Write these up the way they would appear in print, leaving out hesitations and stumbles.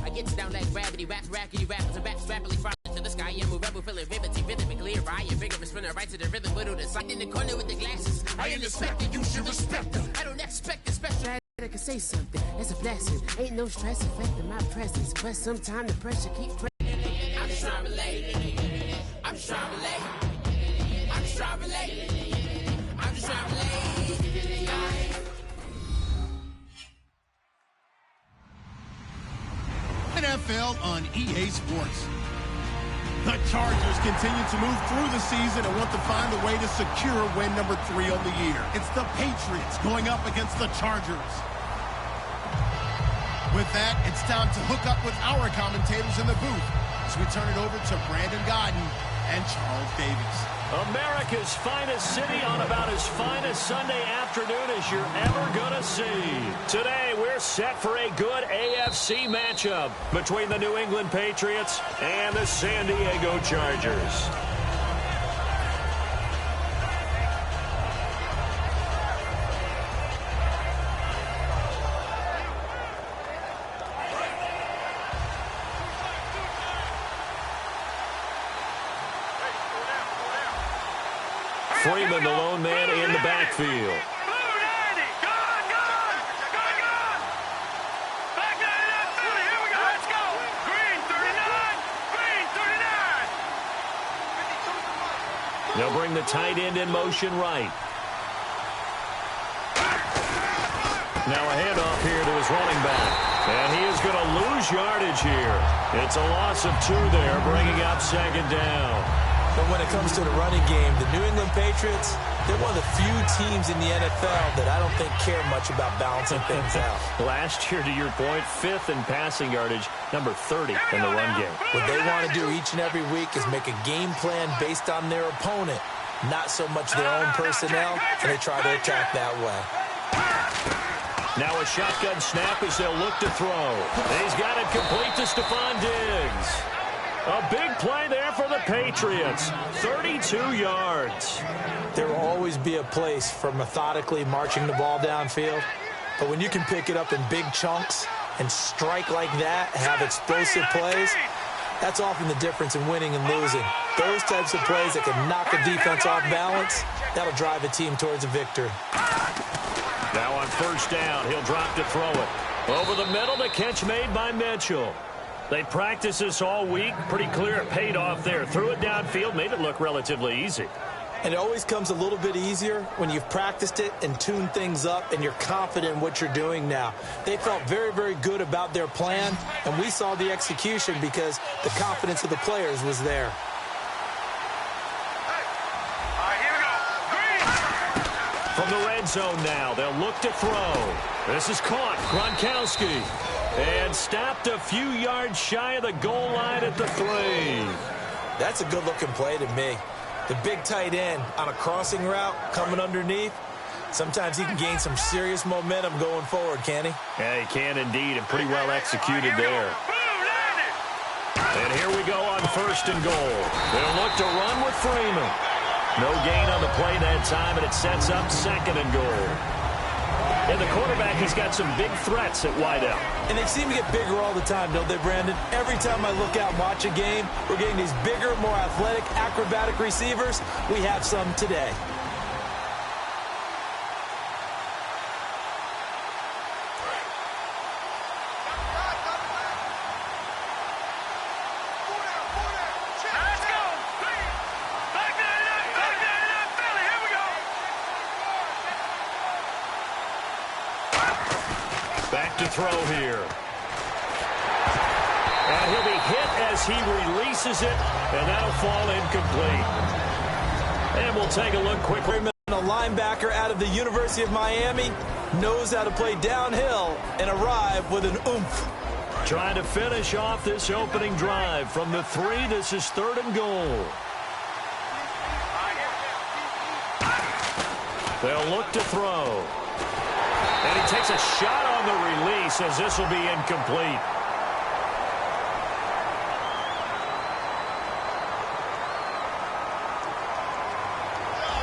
I get down like gravity, rackety rappers and raps rapidly falling to the sky. I'm a rebel, feeling riveting, rhythmically right. You're bigger, spinning right to the rhythm, but on the side in the corner with the glasses. I am the specter, you should respect them. I don't expect the special. I can say something, it's a blessing. Ain't no stress affecting my presence, but sometimes the pressure keep. I'm just trying to relate. I'm just trying to relate. I'm just trying to relate. I'm just trying to relate. NFL on EA Sports. The Chargers continue to move through the season and want to find a way to secure win number 3 on the year. It's the Patriots going up against the Chargers. With that, it's time to hook up with our commentators in the booth as we turn it over to Brandon Godden and Charles Davis. America's finest city on about as fine a Sunday afternoon as you're ever going to see. Today, we're set for a good AFC matchup between the New England Patriots and the San Diego Chargers. Freeman, the lone man in the backfield. They'll bring the tight end in motion right. Now a handoff here to his running back. And he is going to lose yardage here. It's a loss of 2 there, bringing up second down. But when it comes to the running game, the New England Patriots, they're one of the few teams in the NFL that I don't think care much about balancing things out. Last year, to your point, 5th in passing yardage, number 30 in the run game. What they want to do each and every week is make a game plan based on their opponent, not so much their own personnel, and they try to attack that way. Now a shotgun snap as they'll look to throw. He's got it complete to Stephon Diggs. A big play there for the Patriots. 32 yards. There will always be a place for methodically marching the ball downfield. But when you can pick it up in big chunks and strike like that, have explosive plays, that's often the difference in winning and losing. Those types of plays that can knock a defense off balance, that'll drive a team towards a victory. Now on first down, he'll drop to throw it. Over the middle, the catch made by Mitchell. They practiced this all week. Pretty clear it paid off there. Threw it downfield, made it look relatively easy. And it always comes a little bit easier when you've practiced it and tuned things up and you're confident in what you're doing now. They felt very, very good about their plan, and we saw the execution because the confidence of the players was there. From the red zone now, they'll look to throw. This is caught. Gronkowski. And stopped a few yards shy of the goal line at the 3. That's a good-looking play to me. The big tight end on a crossing route coming underneath. Sometimes he can gain some serious momentum going forward, can he? Yeah, he can indeed, and pretty well executed there. And here we go on first and goal. They'll look to run with Freeman. No gain on the play that time, and it sets up second and goal. And the quarterback has got some big threats at wideout. And they seem to get bigger all the time, don't they, Brandon? Every time I look out and watch a game, we're getting these bigger, more athletic, acrobatic receivers. We have some today. Throw here. And he'll be hit as he releases it, and that'll fall incomplete. And we'll take a look quickly. A linebacker out of the University of Miami knows how to play downhill and arrive with an oomph. Trying to finish off this opening drive from the 3. This is 3rd and goal. They'll look to throw. And he takes a shot on the release as this will be incomplete.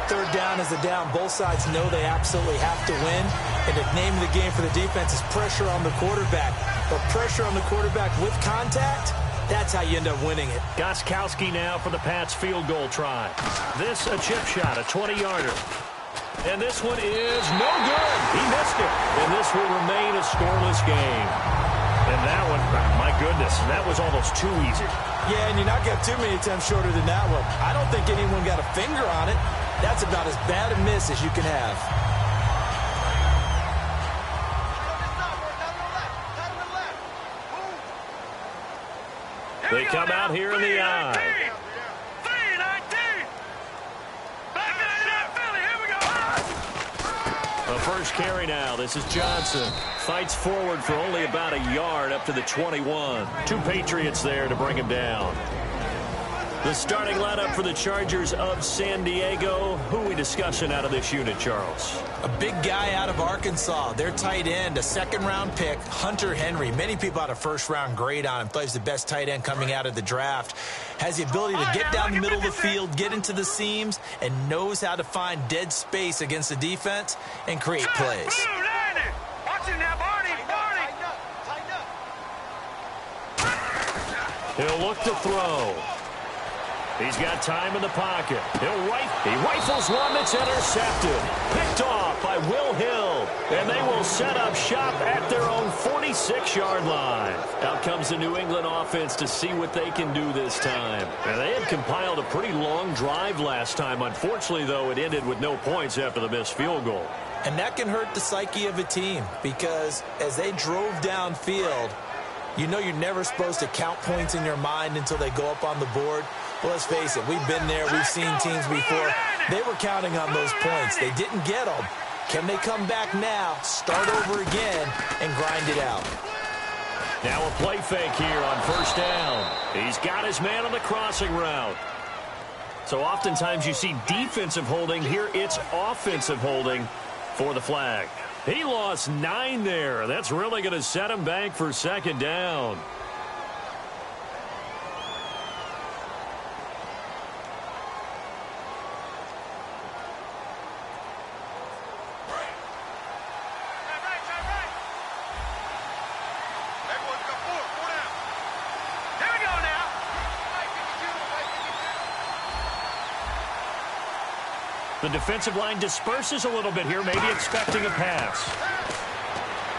Third down is a down. Both sides know they absolutely have to win. And the name of the game for the defense is pressure on the quarterback. But pressure on the quarterback with contact, that's how you end up winning it. Gostkowski now for the Pats field goal try. This a chip shot, a 20-yarder. And this one is no good. He missed it. And this will remain a scoreless game. And that one, my goodness, that was almost too easy. Yeah, and you're not getting too many attempts shorter than that one. I don't think anyone got a finger on it. That's about as bad a miss as you can have. They come out here in the eye. A first carry now. This is Johnson. Fights forward for only about a yard up to the 21. Two Patriots there to bring him down. The starting lineup for the Chargers of San Diego. Who are we discussing out of this unit, Charles? A big guy out of Arkansas. Their tight end, a second-round pick, Hunter Henry. Many people had a first-round grade on him. Plays the best tight end coming out of the draft. Has the ability to get down the middle of the field, get into the seams, and knows how to find dead space against the defense and create plays. He'll look to throw. He's got time in the pocket. He rifles one that's intercepted. Picked off by Will Hill. And they will set up shop at their own 46-yard line. Out comes the New England offense to see what they can do this time. And they had compiled a pretty long drive last time. Unfortunately, though, it ended with no points after the missed field goal. And that can hurt the psyche of a team because as they drove downfield, you know you're never supposed to count points in your mind until they go up on the board. Well, let's face it, we've been there, we've seen teams before. They were counting on those points. They didn't get them. Can they come back now, start over again, and grind it out? Now a play fake here on first down. He's got his man on the crossing route. So oftentimes you see defensive holding. Here it's offensive holding for the flag. He lost 9 there. That's really going to set him back for second down. The defensive line disperses a little bit here, maybe expecting a pass.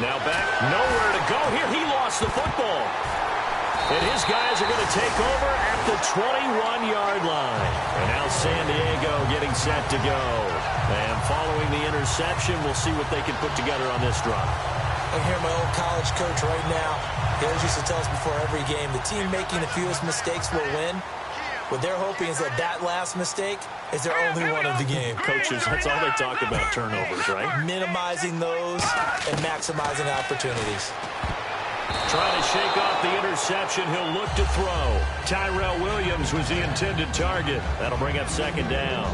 Now back, nowhere to go here. He lost the football. And his guys are going to take over at the 21-yard line. And now San Diego getting set to go. And following the interception, we'll see what they can put together on this drive. I hear my old college coach right now. He always used to tell us before every game, the team making the fewest mistakes will win. What they're hoping is that that last mistake is their only one of the game. Coaches, that's all they talk about, turnovers, right? Minimizing those and maximizing opportunities. Trying to shake off the interception. He'll look to throw. Tyrell Williams was the intended target. That'll bring up second down.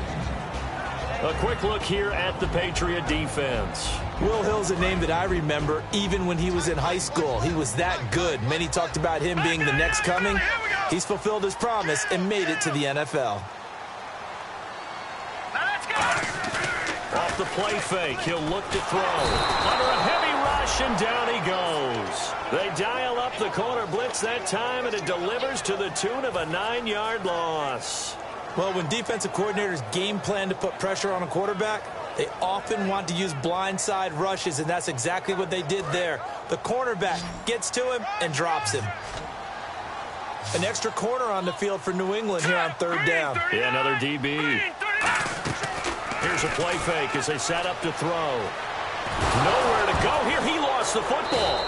A quick look here at the Patriot defense. Will Hill's a name that I remember even when he was in high school. He was that good. Many talked about him being the next coming. He's fulfilled his promise and made it to the NFL. Off the play fake, he'll look to throw. Under a heavy rush, and down he goes. They dial up the corner blitz that time, and it delivers to the tune of a 9-yard loss. Well, when defensive coordinators game plan to put pressure on a quarterback, they often want to use blindside rushes, and that's exactly what they did there. The cornerback gets to him and drops him. An extra corner on the field for New England here on third down. Yeah, another DB. Here's a play fake as they set up to throw. Nowhere to go here. He lost the football.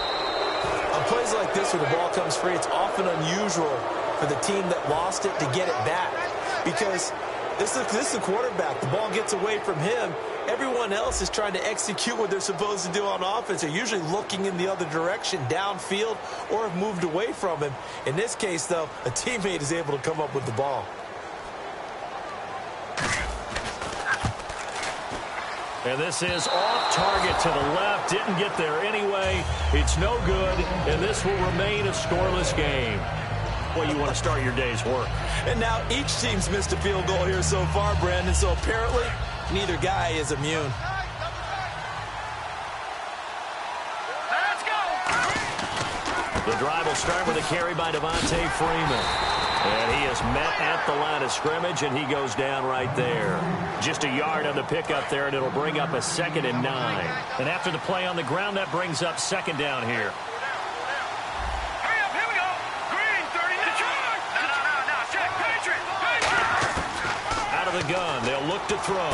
On plays like this where the ball comes free, it's often unusual for the team that lost it to get it back. Because this is the quarterback. The ball gets away from him. Everyone else is trying to execute what they're supposed to do on offense. They're usually looking in the other direction, downfield, or have moved away from him. In this case, though, a teammate is able to come up with the ball. And this is off target to the left. Didn't get there anyway. It's no good, and this will remain a scoreless game. Well, you want to start your day's work. And now each team's missed a field goal here so far, Brandon, so apparently neither guy is immune. The drive will start with a carry by Devontae Freeman. And he is met at the line of scrimmage, and he goes down right there. Just a yard on the pickup there, and it'll bring up a 2nd and 9. And after the play on the ground, that brings up 2nd down here. Hurry up, here we go. Green, 30 to charge. No, check. Patriots. Out of the gun, they'll look to throw.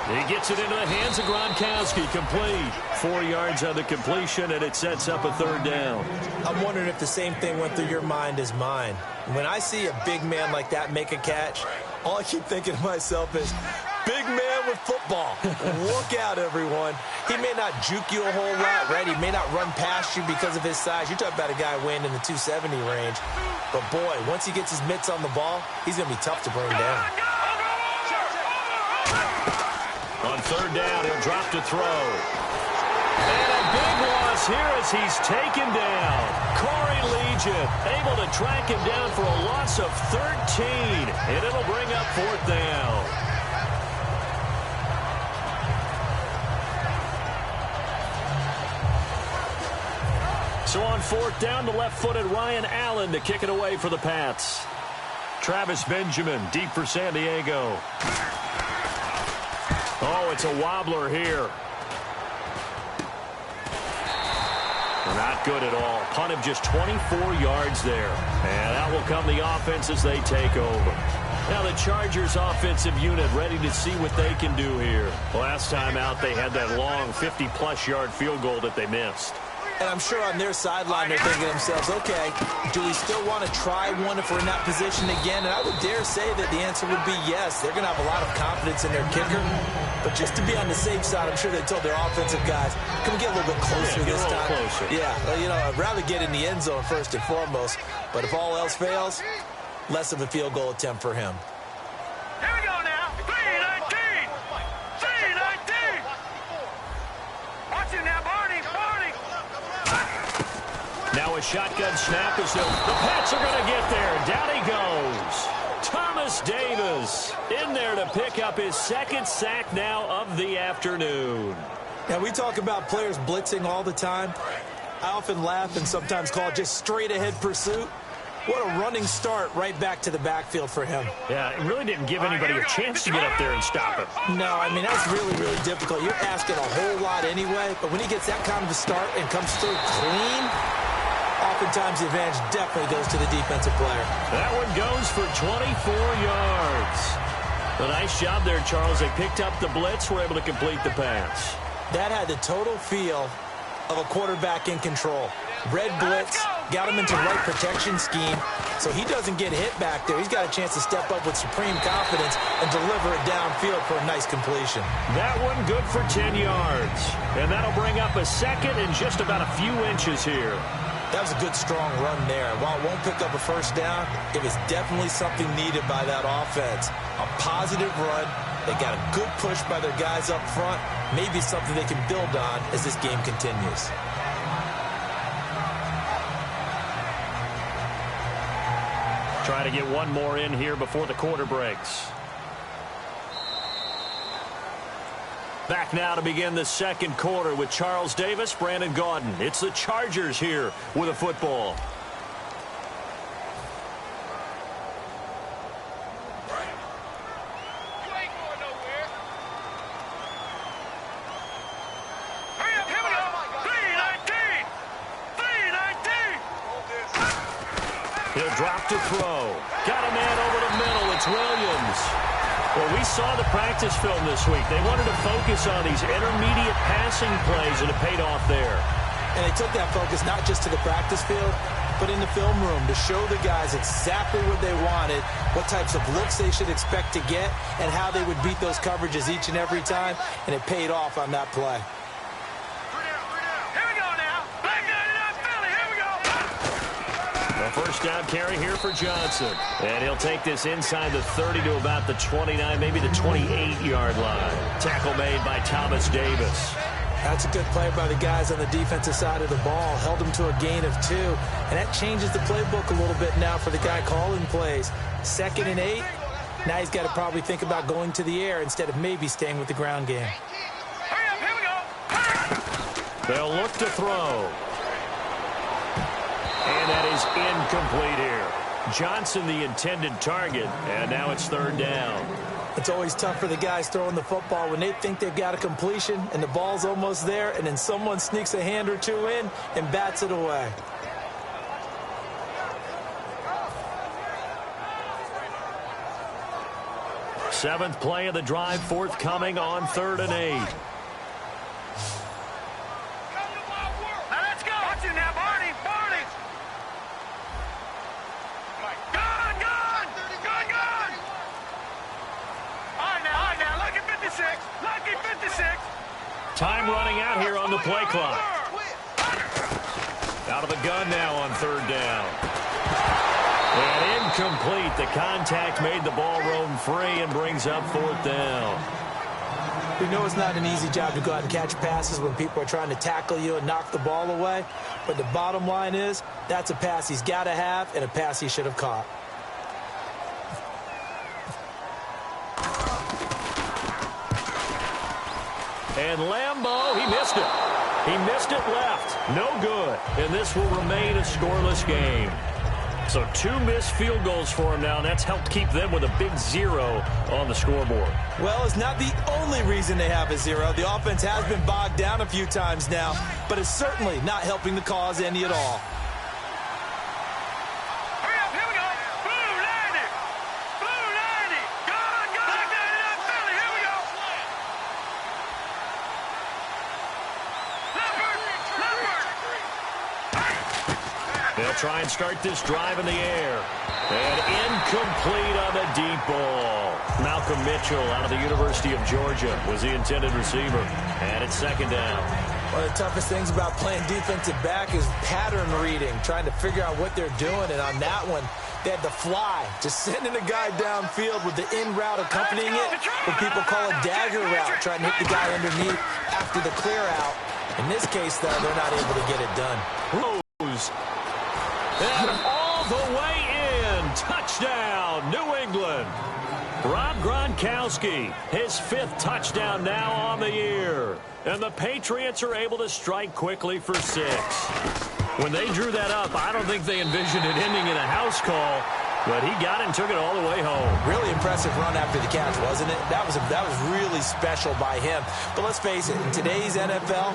He gets it into the hands of Gronkowski, complete. 4 yards on the completion, and it sets up a 3rd down. I'm wondering if the same thing went through your mind as mine. When I see a big man like that make a catch, all I keep thinking to myself is, big man with football. Look out, everyone. He may not juke you a whole lot, right? He may not run past you because of his size. You're talking about a guy weighing in the 270 range. But, boy, once he gets his mitts on the ball, he's going to be tough to bring down. On 3rd down, he'll drop to throw. And a big loss here as he's taken down. Corey Legion able to track him down for a loss of 13. And it'll bring up 4th down. So on 4th down, the left-footed Ryan Allen to kick it away for the Pats. Travis Benjamin deep for San Diego. Oh, it's a wobbler here. Not good at all. Punt of just 24 yards there. And out will come the offense as they take over. Now the Chargers offensive unit ready to see what they can do here. Last time out, they had that long 50-plus yard field goal that they missed. And I'm sure on their sideline they're thinking to themselves, okay, do we still want to try one if we're in that position again? And I would dare say that the answer would be yes. They're going to have a lot of confidence in their kicker. But just to be on the safe side, I'm sure they told their offensive guys, can we get a little bit closer this time? Closer. Yeah, well, you know, I'd rather get in the end zone first and foremost. But if all else fails, less of a field goal attempt for him. Here we go now. 3-19. 3-19. Watch it now, Barney. Now a shotgun snap as the Pats are going to get there. Down he goes. Thomas Davis in there to pick up his 2nd sack now of the afternoon. Now, we talk about players blitzing all the time. I often laugh and sometimes call it just straight-ahead pursuit. What a running start right back to the backfield for him. Yeah, it really didn't give anybody a chance to get up there and stop him. No, I mean, that's really, really difficult. You're asking a whole lot anyway, but when he gets that kind of a start and comes through clean, oftentimes the advantage definitely goes to the defensive player. That one goes for 24 yards. A nice job there, Charles. They picked up the blitz, were able to complete the pass. That had the total feel of a quarterback in control. Red blitz, got him into the right protection scheme, so he doesn't get hit back there. He's got a chance to step up with supreme confidence and deliver it downfield for a nice completion. That one good for 10 yards. And that'll bring up a 2nd and just about a few inches here. That was a good, strong run there. While it won't pick up a 1st down, it was definitely something needed by that offense. A positive run. They got a good push by their guys up front. Maybe something they can build on as this game continues. Try to get one more in here before the quarter breaks. Back now to begin the 2nd quarter with Charles Davis, Brandon Gaudin. It's the Chargers here with a football. He'll drop to throw. Got a man over the middle. It's Williams. Well, we saw the practice film this week. They wanted to focus on these intermediate passing plays, and it paid off there. And they took that focus not just to the practice field, but in the film room to show the guys exactly what they wanted, what types of looks they should expect to get, and how they would beat those coverages each and every time, and it paid off on that play. A 1st down carry here for Johnson. And he'll take this inside the 30 to about the 29, maybe the 28-yard line. Tackle made by Thomas Davis. That's a good play by the guys on the defensive side of the ball. Held them to a gain of 2. And that changes the playbook a little bit now for the guy calling plays. 2nd and 8. Now he's got to probably think about going to the air instead of maybe staying with the ground game. Hurry up, here we go. They'll look to throw. And that is incomplete here. Johnson the intended target, and now it's third down. It's always tough for the guys throwing the football when they think they've got a completion and the ball's almost there, and then someone sneaks a hand or two in and bats it away. Seventh play of the drive forthcoming on 3rd and 8. Now let's go. Watch it now, Barney. Barney. Gone. All right, now. Lucky 56. Lucky 56. Time running out here on the play clock. Out of the gun now on 3rd down. And incomplete. The contact made the ball roam free and brings up 4th down. We know it's not an easy job to go out and catch passes when people are trying to tackle you and knock the ball away. But the bottom line is, that's a pass he's got to have and a pass he should have caught. And Lambeau, he missed it. He missed it left. No good. And this will remain a scoreless game. So 2 missed field goals for him now, and that's helped keep them with a big 0 on the scoreboard. Well, it's not the only reason they have a 0. The offense has been bogged down a few times now, but it's certainly not helping the cause any at all. Hurry up, here we go. Blue 90. Blue 90. Gone. Philly, here we go. They'll try and start this drive in the air. And incomplete on the deep ball. Malcolm Mitchell out of the University of Georgia was the intended receiver. And it's 2nd down. One of the toughest things about playing defensive back is pattern reading, trying to figure out what they're doing. And on that one, they had the fly, just sending a guy downfield with the in route accompanying it, what people call a dagger route, trying to hit the guy underneath after the clear out. In this case, though, they're not able to get it done. Rose. And all the way in. Touchdown, New England. Rob Gronkowski, his 5th touchdown now on the year. And the Patriots are able to strike quickly for 6. When they drew that up, I don't think they envisioned it ending in a house call, but he got it and took it all the way home. Really impressive run after the catch, wasn't it? That was really special by him. But let's face it, in today's NFL,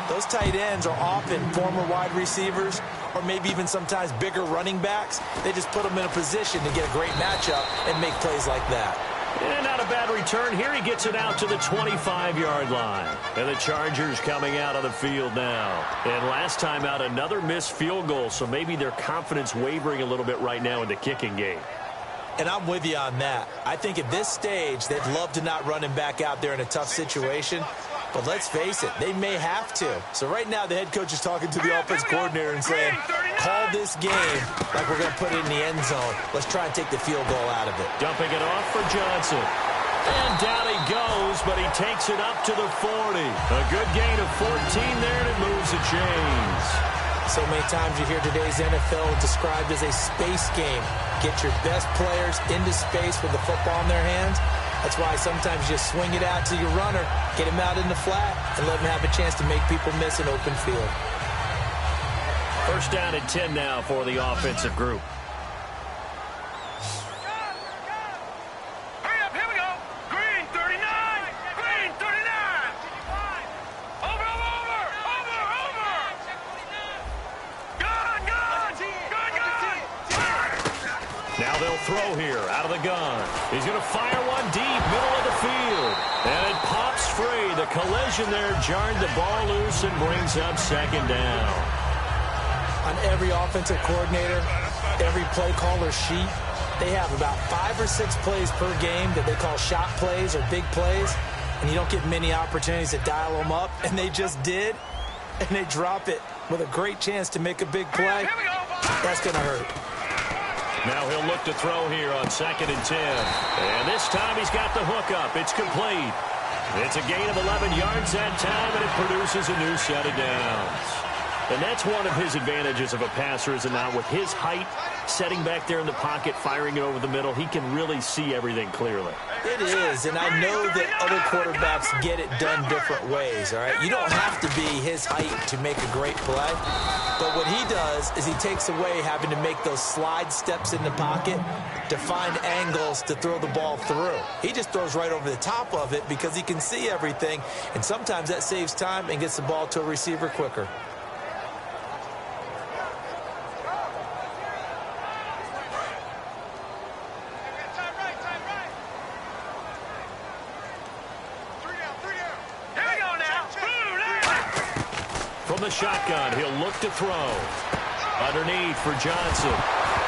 those tight ends are often former wide receivers or maybe even sometimes bigger running backs. They just put them in a position to get a great matchup and make plays like that. And not a bad return. Here he gets it out to the 25-yard line. And the Chargers coming out on the field now. And last time out, another missed field goal, so maybe their confidence wavering a little bit right now in the kicking game. And I'm with you on that. I think at this stage, they'd love to not run him back out there in a tough situation. But let's face it, they may have to. So right now, the head coach is talking to the offense coordinator and saying, call this game like we're going to put it in the end zone. Let's try and take the field goal out of it. Dumping it off for Johnson. And down he goes, but he takes it up to the 40. A good gain of 14 there, and it moves the chains. So many times you hear today's NFL described as a space game. Get your best players into space with the football in their hands. That's why sometimes you swing it out to your runner, get him out in the flat, and let him have a chance to make people miss an open field. 1st down and 10 now for the offensive group. Hurry up, here we go. Green 39. Green 39. Over. Gone. Now they'll throw here out of the gun. He's going to fire one deep, middle of the field. And it pops free. The collision there jarred the ball loose and brings up 2nd down. On every offensive coordinator, every play caller sheet, they have about 5 or 6 plays per game that they call shot plays or big plays. And you don't get many opportunities to dial them up. And they just did. And they drop it with a great chance to make a big play. That's going to hurt. Now he'll look to throw here on 2nd and 10. And this time he's got the hook up. It's complete. It's a gain of 11 yards that time, and it produces a new set of downs. And that's one of his advantages of a passer, is it not? With his height, setting back there in the pocket, firing it over the middle, he can really see everything clearly. It is, and I know that other quarterbacks get it done different ways, all right? You don't have to be his height to make a great play. But what he does is he takes away having to make those slide steps in the pocket to find angles to throw the ball through. He just throws right over the top of it because he can see everything, and sometimes that saves time and gets the ball to a receiver quicker. From the shotgun, he'll look to throw. Underneath for Johnson.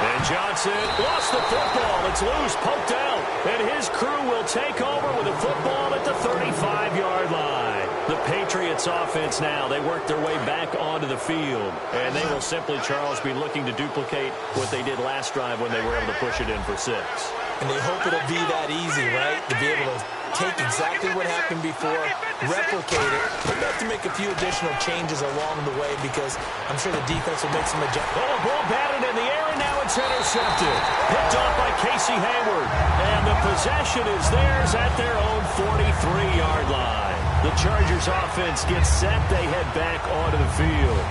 And Johnson lost the football. It's loose, poked out. And his crew will take over with the football at the 35-yard line. The Patriots offense now, they work their way back onto the field. And they will simply, Charles, be looking to duplicate what they did last drive when they were able to push it in for 6. And they hope it'll be that easy, right? To be able to take exactly what happened before, replicate it. They'll have to make a few additional changes along the way because I'm sure the defense will make some adjustments. Oh, ball batted in the air, and now it's intercepted. Picked off by Casey Hayward. And the possession is theirs at their own 43-yard line. The Chargers offense gets set. They head back onto the field.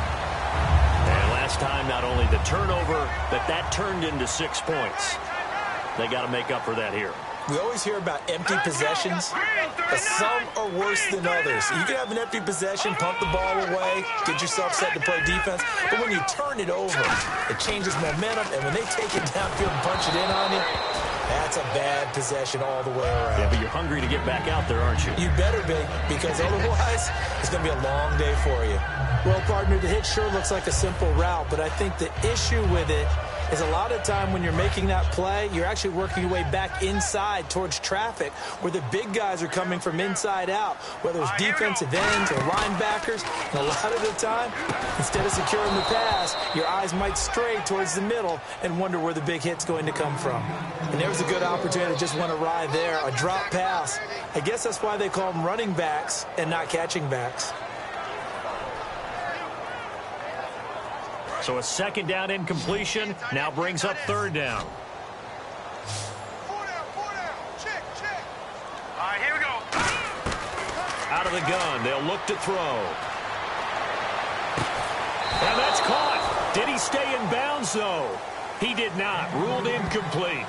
And last time, not only the turnover, but that turned into 6 points. They got to make up for that here. We always hear about empty possessions, but some are worse than others. You can have an empty possession, pump the ball away, get yourself set to play defense, but when you turn it over, it changes momentum, and when they take it downfield and punch it in on you, that's a bad possession all the way around. Yeah, but you're hungry to get back out there, aren't you? You better be, because otherwise, it's going to be a long day for you. Well, partner, the hit sure looks like a simple route, but I think the issue with it is a lot of time when you're making that play, you're actually working your way back inside towards traffic where the big guys are coming from inside out, whether it's defensive ends or linebackers. And a lot of the time, instead of securing the pass, your eyes might stray towards the middle and wonder where the big hit's going to come from. And there was a good opportunity to just want to ride there, a drop pass. I guess that's why they call them running backs and not catching backs. So a second down incompletion now brings up third down. Check. All right, here we go. Out of the gun, they'll look to throw. And that's caught. Did he stay in bounds, though? He did not. Ruled incomplete.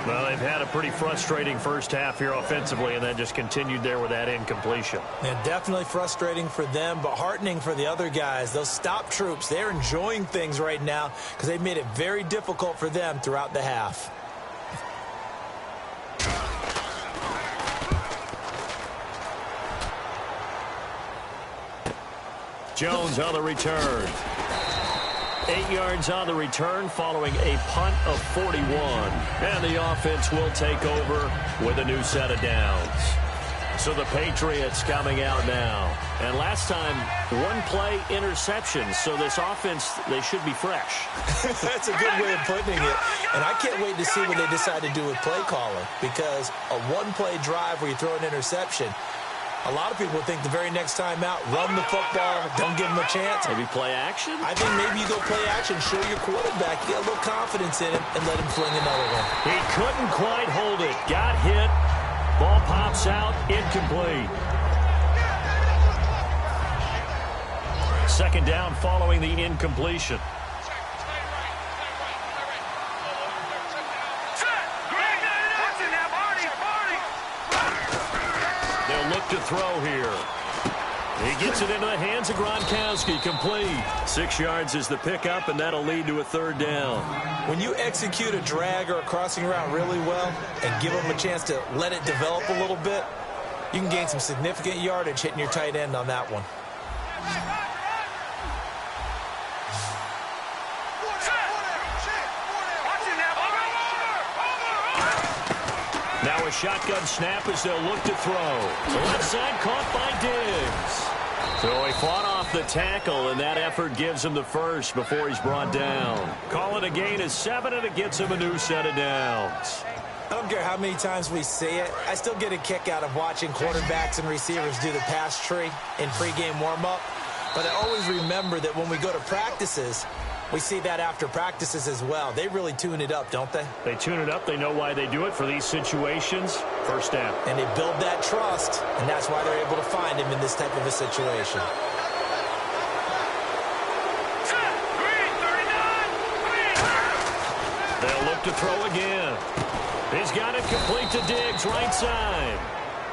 Well, they've had a pretty frustrating first half here offensively, and then just continued there with that incompletion. Yeah, definitely frustrating for them, but heartening for the other guys. Those stop troops, they're enjoying things right now because they've made it very difficult for them throughout the half. Jones on the return. 8 yards on the return following a punt of 41. And the offense will take over with a new set of downs. So the Patriots coming out now. And last time, one play interception. So this offense, they should be fresh. That's a good way of putting it. And I can't wait to see what they decide to do with play calling. Because a one-play drive where you throw an interception, a lot of people think the very next time out, run the football, don't give them a chance. Maybe play action? I think maybe you go play action, show your quarterback, get a little confidence in him, and let him fling another one. He couldn't quite hold it. Got hit. Ball pops out. Incomplete. Second down following the incompletion. Look to throw here. He gets it into the hands of Gronkowski. Complete. 6 yards is the pickup, and that'll lead to a third down. When you execute a drag or a crossing route really well and give them a chance to let it develop a little bit, you can gain some significant yardage hitting your tight end on that one. Now a shotgun snap as they'll look to throw. Left side caught by Diggs. So he fought off the tackle, and that effort gives him the first before he's brought down. Call it a gain of 7, and it gets him a new set of downs. I don't care how many times we see it. I still get a kick out of watching quarterbacks and receivers do the pass tree in pregame warm-up. But I always remember that when we go to practices, we see that after practices as well. They really tune it up, don't they? They tune it up. They know why they do it for these situations. First down. And they build that trust, and that's why they're able to find him in this type of a situation. drop to throw again. He's got it complete to Diggs, right side.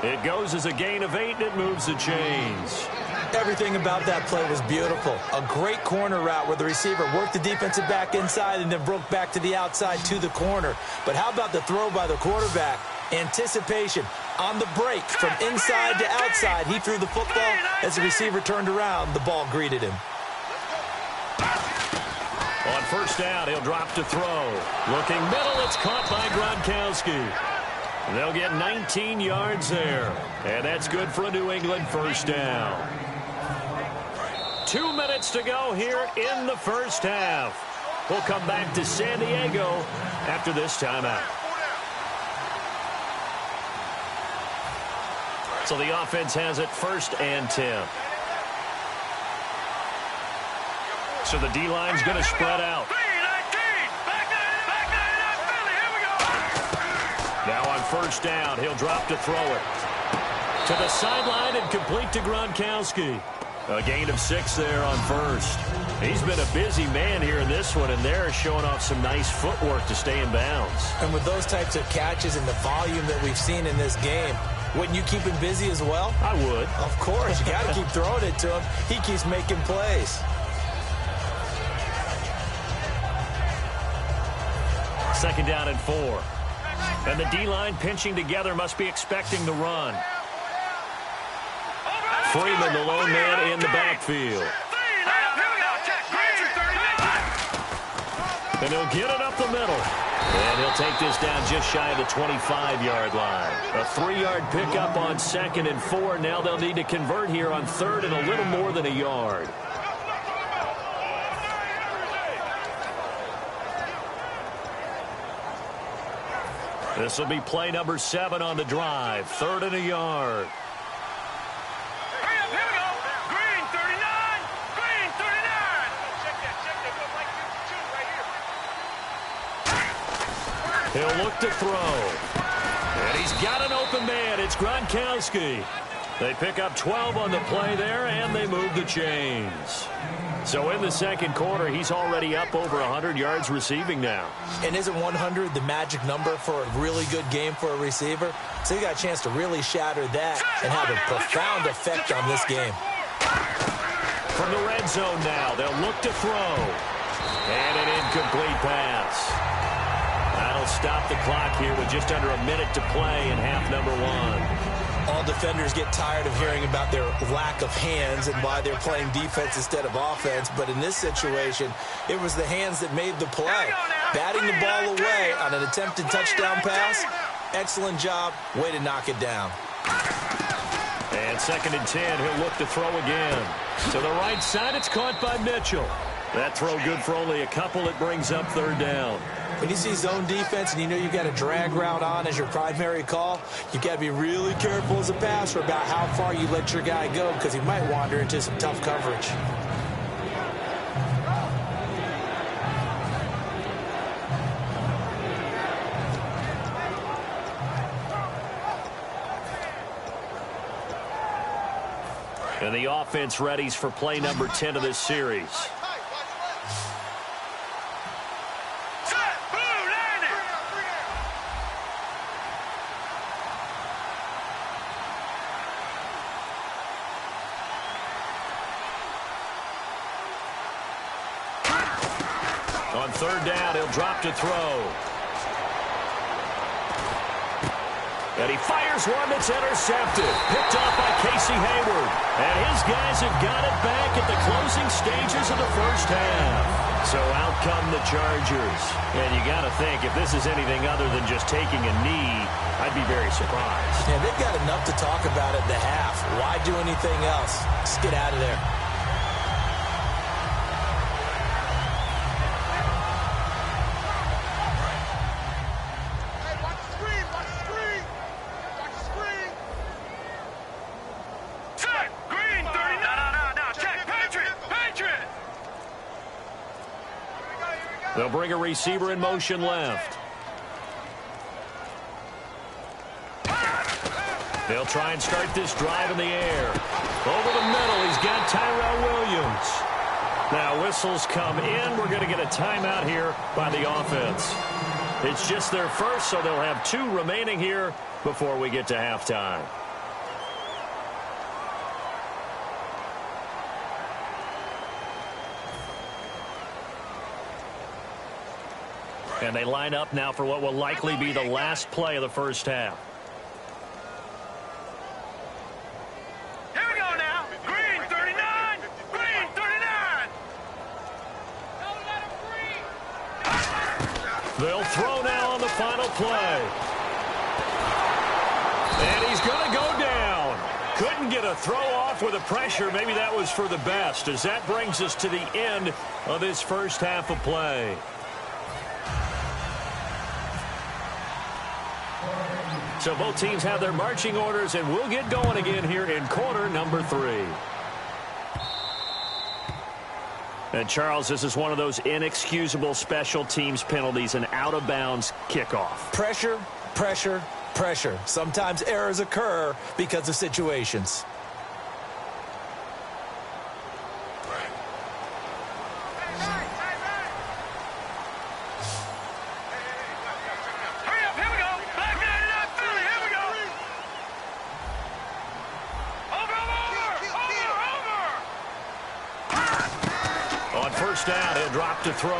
It goes as a gain of 8, and it moves the chains. Everything about that play was beautiful. A great corner route where the receiver worked the defensive back inside and then broke back to the outside to the corner. But how about the throw by the quarterback? Anticipation on the break from inside to outside. He threw the football. As the receiver turned around, the ball greeted him. On first down, he'll drop to throw. Looking middle, it's caught by Gronkowski. They'll get 19 yards there. And that's good for a New England first down. 2 minutes to go here in the first half. We'll come back to San Diego after this timeout. So the offense has it 1st and 10. So the D-line's going to spread out. Now on first down, he'll drop to throw it. To the sideline and complete to Gronkowski. A gain of 6 there on first. He's been a busy man here in this one, and they're showing off some nice footwork to stay in bounds. And with those types of catches and the volume that we've seen in this game, wouldn't you keep him busy as well? I would. Of course. You got to keep throwing it to him. He keeps making plays. Second down and 4. And the D-line pinching together, must be expecting the run. Freeman, the lone man in the backfield. And he'll get it up the middle. And he'll take this down just shy of the 25-yard line. A 3-yard pickup on 2nd and 4. Now they'll need to convert here on 3rd and a little more than a yard. This will be play number 7 on the drive. 3rd and a yard. Here we go. Green 39. Green 39. Check that. Right here. He'll look to throw. And he's got an open man. It's Gronkowski. They pick up 12 on the play there, and they move the chains. So in the second quarter, he's already up over 100 yards receiving now. And isn't 100 the magic number for a really good game for a receiver? So you got a chance to really shatter that and have a profound effect on this game. From the red zone now, they'll look to throw. And an incomplete pass. That'll stop the clock here with just under a minute to play in half number 1. All defenders get tired of hearing about their lack of hands and why they're playing defense instead of offense. But in this situation, it was the hands that made the play. Batting the ball away on an attempted touchdown pass. Excellent job. Way to knock it down. And 2nd and 10, he'll look to throw again. To the right side, it's caught by Mitchell. That throw good for only a couple. It brings up 3rd down. When you see zone defense and you know you've got a drag route on as your primary call, you've got to be really careful as a passer about how far you let your guy go because he might wander into some tough coverage. And the offense readies for play number 10 of this series. On 3rd down, he'll drop to throw. And he fires one that's intercepted. Picked off by Casey Hayward. And his guys have got it back at the closing stages of the first half. So out come the Chargers. And you got to think, if this is anything other than just taking a knee, I'd be very surprised. Yeah, they've got enough to talk about at the half. Why do anything else? Just get out of there. They'll bring a receiver in motion left. They'll try and start this drive in the air. Over the middle, he's got Tyrell Williams. Now whistles come in. We're going to get a timeout here by the offense. It's just their first, so they'll have 2 remaining here before we get to halftime. And they line up now for what will likely be the last play of the first half. Here we go now. Green 39. Green 39. Don't let him breathe. They'll throw now on the final play. And he's going to go down. Couldn't get a throw off with the pressure. Maybe that was for the best, as that brings us to the end of this first half of play. So both teams have their marching orders, and we'll get going again here in quarter number 3. And, Charles, this is one of those inexcusable special teams penalties, an out-of-bounds kickoff. Pressure, pressure, pressure. Sometimes errors occur because of situations. Down, he'll drop to throw.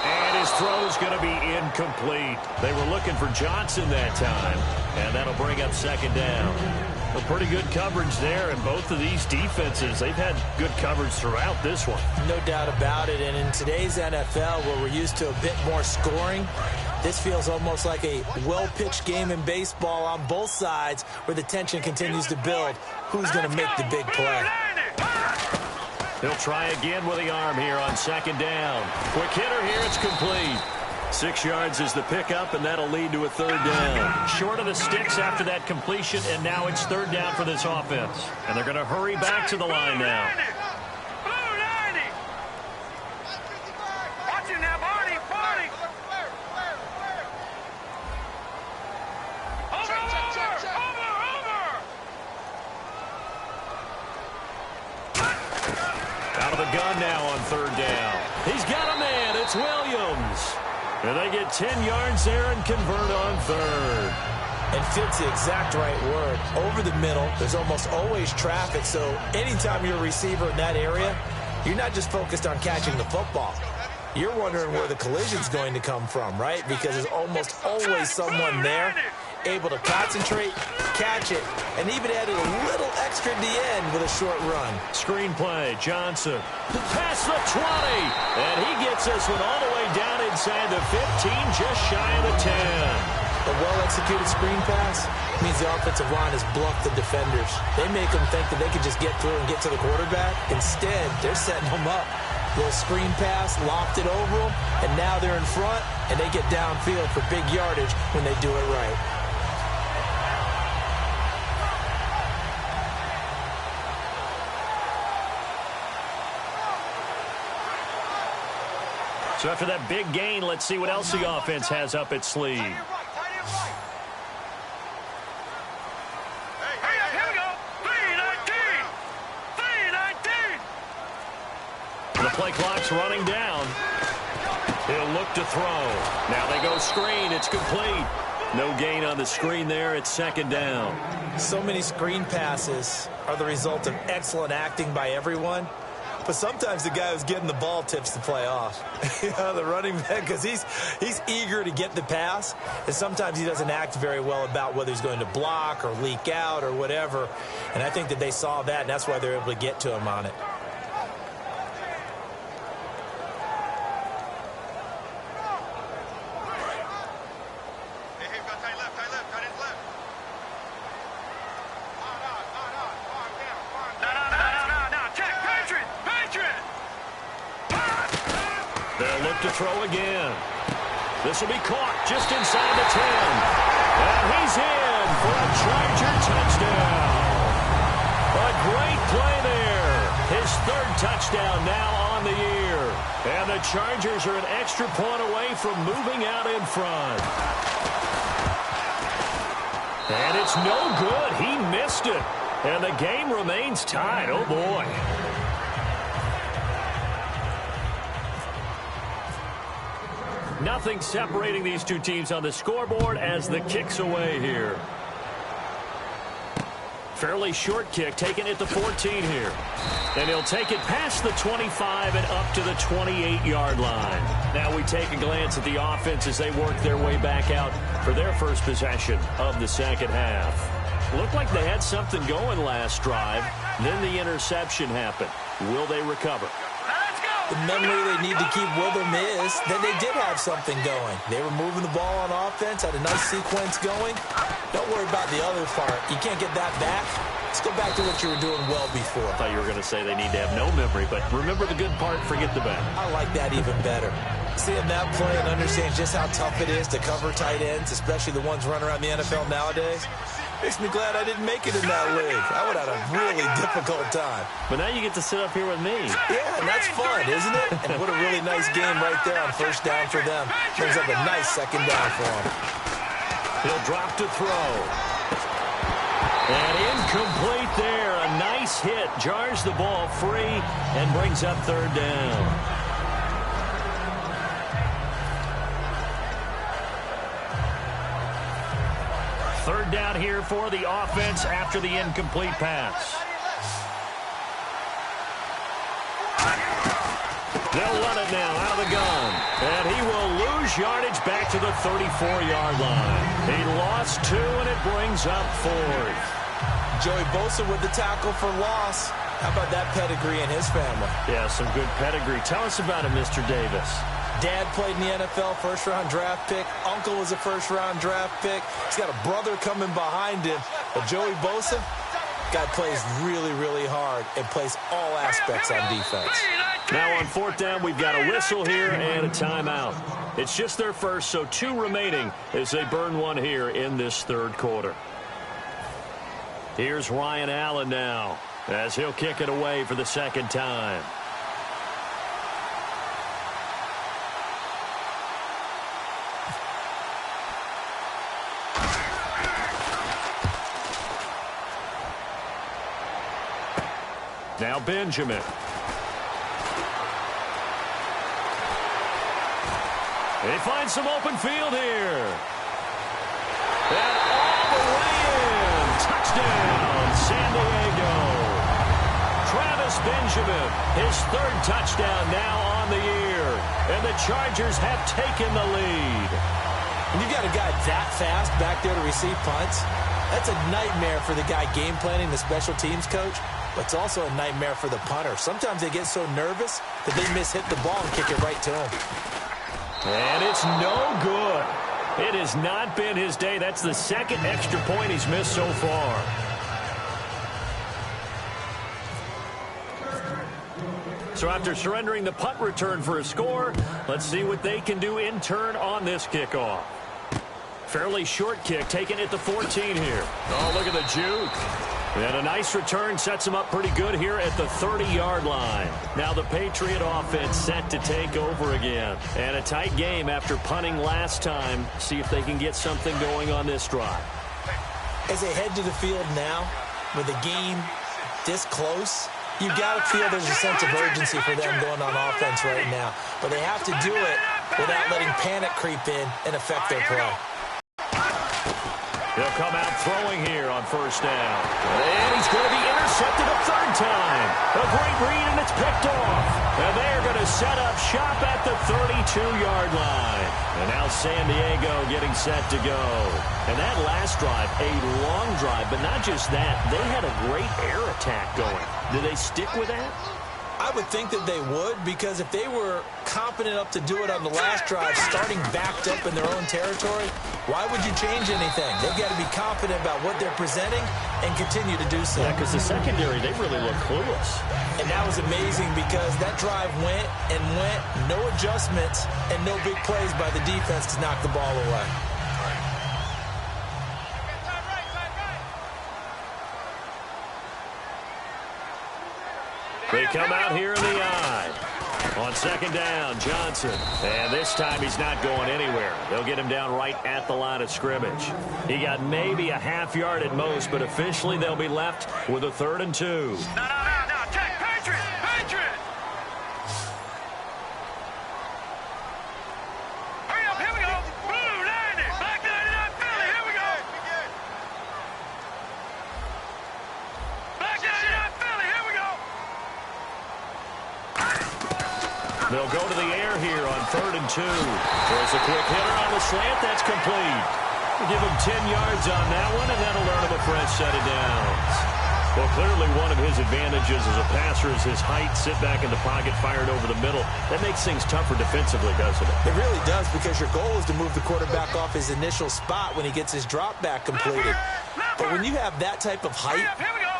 And his throw's going to be incomplete. They were looking for Johnson that time, and that'll bring up second down. A pretty good coverage there, and both of these defenses, they've had good coverage throughout this one. No doubt about it, and in today's NFL, where we're used to a bit more scoring, this feels almost like a well-pitched game in baseball on both sides where the tension continues to build. Who's going to make the big play? He'll try again with the arm here on second down. Quick hitter here, it's complete. 6 yards is the pickup, and that'll lead to a third down. Short of the sticks after that completion, and now it's third down for this offense. And they're going to hurry back to the line now. Gun now on third down. He's got a man. It's Williams. And they get 10 yards there and convert on third. And fits the exact right word. Over the middle, there's almost always traffic, so anytime you're a receiver in that area, you're not just focused on catching the football. You're wondering where the collision's going to come from, right? Because there's almost always someone there able to concentrate, catch it, and even added a little extra at the end with a short run. Screen play, Johnson. Past the 20, and he gets this one all the way down inside the 15, just shy of the 10. A well-executed screen pass means the offensive line has bluffed the defenders. They make them think that they can just get through and get to the quarterback. Instead, they're setting them up. Little screen pass, lopped it over them, and now they're in front, and they get downfield for big yardage when they do it right. So after that big gain, let's see what else the offense has up its sleeve. The play clock's running down. He'll look to throw. Now they go screen. It's complete. No gain on the screen there. It's second down. So many screen passes are the result of excellent acting by everyone. But sometimes the guy who's getting the ball tips the play off. You know, the running back, because he's eager to get the pass, and sometimes he doesn't act very well about whether he's going to block or leak out or whatever. And I think that they saw that, and that's why they're able to get to him on it. To throw again. This will be caught just inside the 10. And he's in for a Charger touchdown. A great play there. His third touchdown now on the year. And the Chargers are an extra point away from moving out in front. And it's no good. He missed it. And the game remains tied. Oh, boy. Nothing separating these two teams on the scoreboard as the kick's away here. Fairly short kick, taken at the 14 here. And he'll take it past the 25 and up to the 28-yard line. Now we take a glance at the offense as they work their way back out for their first possession of the second half. Looked like they had something going last drive. Then the interception happened. Will they recover? The memory they need to keep with them is that they did have something going. They were moving the ball on offense, had a nice sequence going. Don't worry about the other part. You can't get that back. Let's go back to what you were doing well before. I thought you were going to say they need to have no memory, but remember the good part, forget the bad. I like that even better. Seeing that play and understand just how tough it is to cover tight ends, especially the ones running around the NFL nowadays, makes me glad I didn't make it in that league. I would have had a really difficult time. But now you get to sit up here with me. Yeah, and that's fun, isn't it? And what a really nice game right there on first down for them. Brings up a nice second down for them. He'll drop to throw. And incomplete there. A nice hit. Jars the ball free and brings up third down. Third down here for the offense after the incomplete pass. They'll run it now out of the gun. And he will lose yardage back to the 34-yard line. He lost 2, and it brings up 4th. Joey Bosa with the tackle for loss. How about that pedigree in his family? Yeah, some good pedigree. Tell us about him, Mr. Davis. Dad played in the NFL, first-round draft pick. Uncle was a first-round draft pick. He's got a brother coming behind him. But Joey Bosa, guy plays really, really hard and plays all aspects on defense. Now on fourth down, we've got a whistle here and a timeout. It's just their first, so 2 remaining as they burn one here in this third quarter. Here's Ryan Allen now as he'll kick it away for the second time. Now Benjamin. He finds some open field here. And all the way in. Touchdown, San Diego. Travis Benjamin, his 3rd touchdown now on the year. And the Chargers have taken the lead. When you got a guy that fast back there to receive punts, that's a nightmare for the guy game planning, the special teams coach. But it's also a nightmare for the punter. Sometimes they get so nervous that they mishit the ball and kick it right to him. And it's no good. It has not been his day. That's the 2nd extra point he's missed so far. So after surrendering the punt return for a score, let's see what they can do in turn on this kickoff. Fairly short kick taken at the 14 here. Oh, look at the juke. And a nice return sets him up pretty good here at the 30-yard line. Now the Patriot offense set to take over again. And a tight game after punting last time. See if they can get something going on this drive. As they head to the field now, with the game this close, you've got to feel there's a sense of urgency for them going on offense right now. But they have to do it without letting panic creep in and affect their play. They'll come out throwing here on first down. And he's going to be intercepted a 3rd time. A great read, and it's picked off. And they're going to set up shop at the 32-yard line. And now San Diego getting set to go. And that last drive, a long drive, but not just that. They had a great air attack going. Do they stick with that? I would think that they would, because if they were competent enough to do it on the last drive, starting backed up in their own territory, why would you change anything? They've got to be confident about what they're presenting and continue to do so. Yeah, because the secondary, they really look clueless. And that was amazing because that drive went and went, no adjustments, and no big plays by the defense to knock the ball away. They come out here in the eye. On second down, Johnson. And this time he's not going anywhere. They'll get him down right at the line of scrimmage. He got maybe a half yard at most, but officially they'll be left with a 3rd and 2. No. Take Patriot. They'll go to the air here on 3rd and 2. Throws a quick hitter on the slant. That's complete. We'll give him 10 yards on that one, and that'll earn him a fresh set of downs. Well, clearly one of his advantages as a passer is his height. Sit back in the pocket, fired over the middle. That makes things tougher defensively, doesn't it? It really does, because your goal is to move the quarterback off his initial spot when he gets his drop back completed. But when you have that type of height,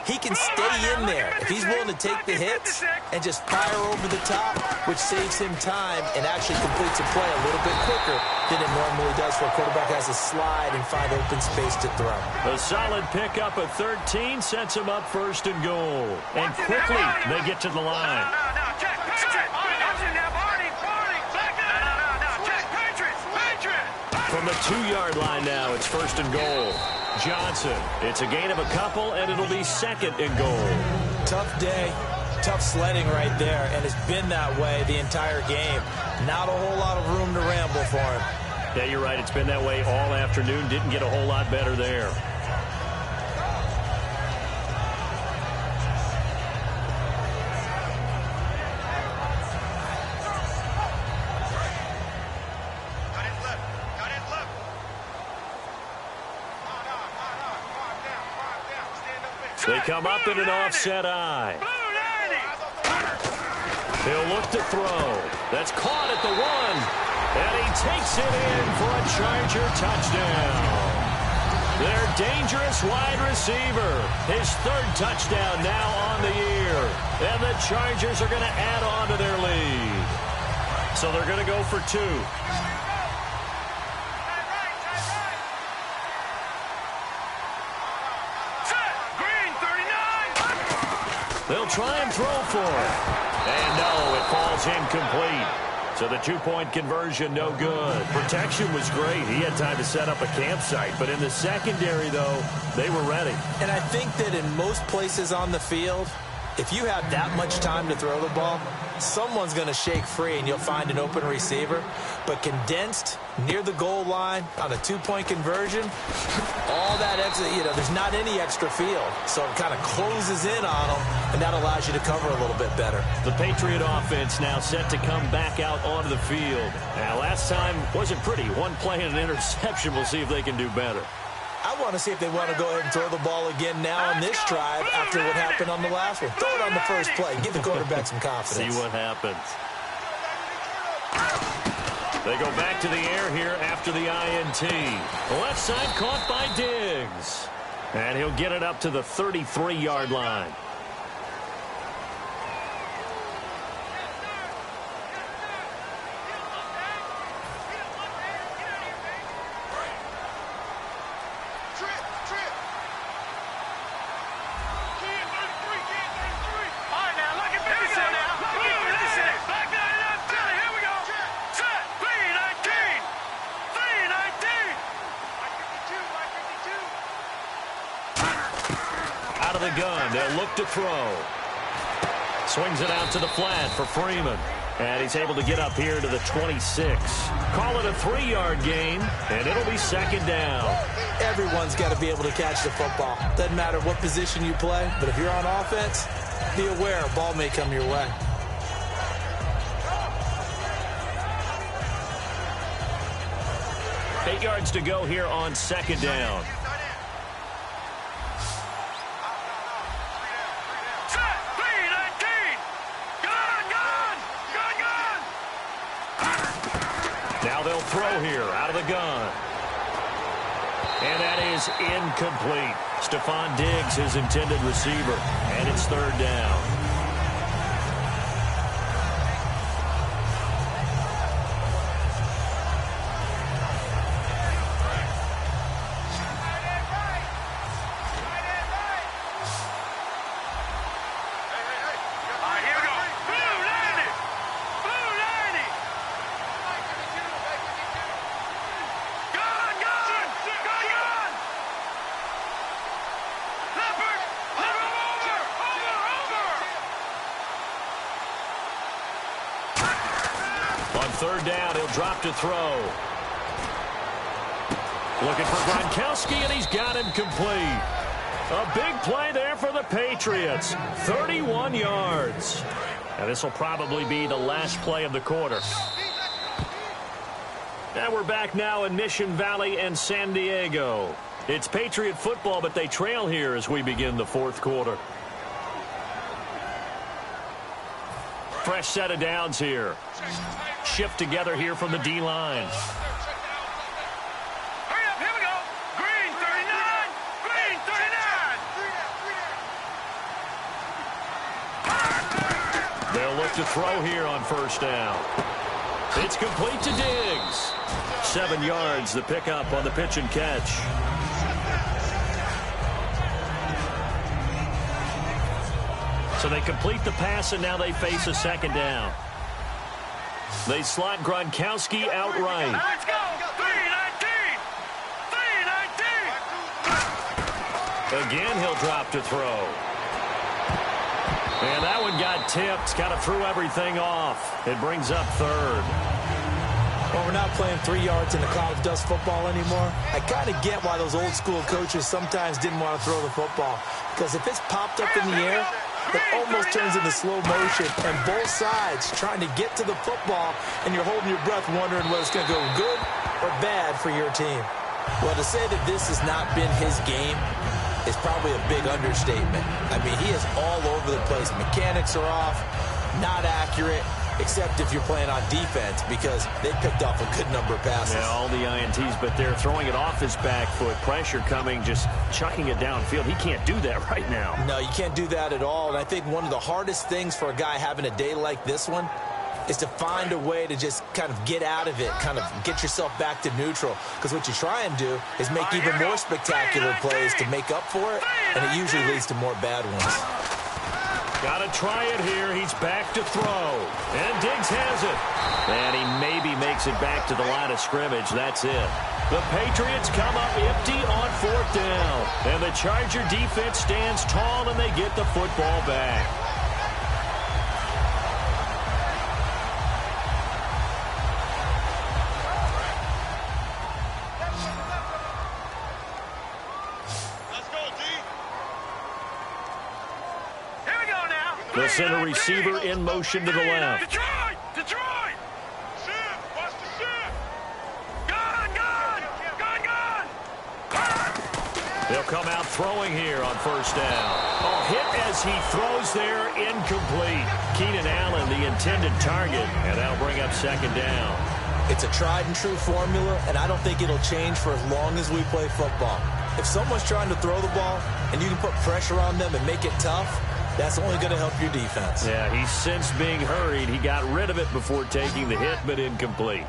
he can stay in there. If he's willing to take the hits and just fire over the top, which saves him time and actually completes a play a little bit quicker than it normally does for a quarterback has to slide and find open space to throw. A solid pickup of 13 sets him up 1st and goal. And quickly they get to the line. From the 2-yard line now, it's 1st and goal. Johnson, it's a gain of a couple, and it'll be 2nd and goal. Tough day, tough sledding right there, and it's been that way the entire game. Not a whole lot of room to ramble for him. Yeah, you're right. It's been that way all afternoon. Didn't get a whole lot better there. They come up in an offset eye. He'll look to throw. That's caught at the 1. And he takes it in for a Charger touchdown. Their dangerous wide receiver. His 3rd touchdown now on the year. And the Chargers are going to add on to their lead. So they're going to go for 2. They'll try and throw for it. And no, it falls incomplete. So the 2-point conversion, no good. Protection was great. He had time to set up a campsite. But in the secondary, though, they were ready. And I think that in most places on the field, if you have that much time to throw the ball, someone's going to shake free and you'll find an open receiver. But condensed near the goal line on a 2-point conversion, all that extra, there's not any extra field. So it kind of closes in on them, and that allows you to cover a little bit better. The Patriot offense now set to come back out onto the field. Now, last time wasn't pretty. 1 play and an interception. We'll see if they can do better. I want to see if they want to go ahead and throw the ball again now on this drive after what happened on the last one. Throw it on the first play. Give the quarterback some confidence. See what happens. They go back to the air here after the INT. The left side caught by Diggs. And he'll get it up to the 33-yard line. Gun. They'll look to throw. Swings it out to the flat for Freeman. And he's able to get up here to the 26. Call it a 3-yard gain, and it'll be 2nd down. Everyone's got to be able to catch the football. Doesn't matter what position you play, but if you're on offense, be aware a ball may come your way. Eight yards to go here on 2nd down. Now they'll throw here out of the gun. And that is incomplete. Stephon Diggs, his intended receiver. And it's 3rd down. On 3rd down, he'll drop to throw. Looking for Gronkowski, and he's got him complete. A big play there for the Patriots. 31 yards. And this will probably be the last play of the quarter. And we're back now in Mission Valley and San Diego. It's Patriot football, but they trail here as we begin the fourth quarter. Fresh set of downs here. Shift together here from the D-line. Hurry up, here we go. Green 39. Green 39. They'll look to throw here on first down. It's complete to Diggs. 7 yards, the pickup on the pitch and catch. So they complete the pass, and now they face a second down. They slot Gronkowski outright. Let's go. 319. 319. Again, he'll drop to throw. And that one got tipped. Kind of threw everything off. It brings up third. Well, we're not playing 3 yards in the college dust football anymore. I kind of get why those old school coaches sometimes didn't want to throw the football. Because if it's popped up in the air, it almost turns into slow motion. And both sides trying to get to the football, and you're holding your breath wondering whether it's going to go good or bad for your team. Well, to say that this has not been his game is probably a big understatement. I mean, he is all over the place. Mechanics are off, not accurate, except if you're playing on defense, because they picked off a good number of passes. Yeah, all the INTs, but they're throwing it off his back foot. Pressure coming, just chucking it downfield. He can't do that right now. No, you can't do that at all. And I think one of the hardest things for a guy having a day like this one is to find a way to just kind of get out of it, kind of get yourself back to neutral. Because what you try and do is make even more spectacular plays to make up for it, and it usually leads to more bad ones. Got to try it here. He's back to throw. And Diggs has it. And he maybe makes it back to the line of scrimmage. That's it. The Patriots come up empty on fourth down. And the Charger defense stands tall, and they get the football back. The center receiver in motion to the left. Detroit! Detroit! Sit! Watch the sit! Gun! Gun! Gun! Gun! They'll come out throwing here on first down. Oh, hit as he throws there, incomplete. Keenan Allen, the intended target, and that'll bring up second down. It's a tried and true formula, and I don't think it'll change for as long as we play football. If someone's trying to throw the ball and you can put pressure on them and make it tough, that's only going to help your defense. Yeah, he's since being hurried. He got rid of it before taking the hit, but incomplete.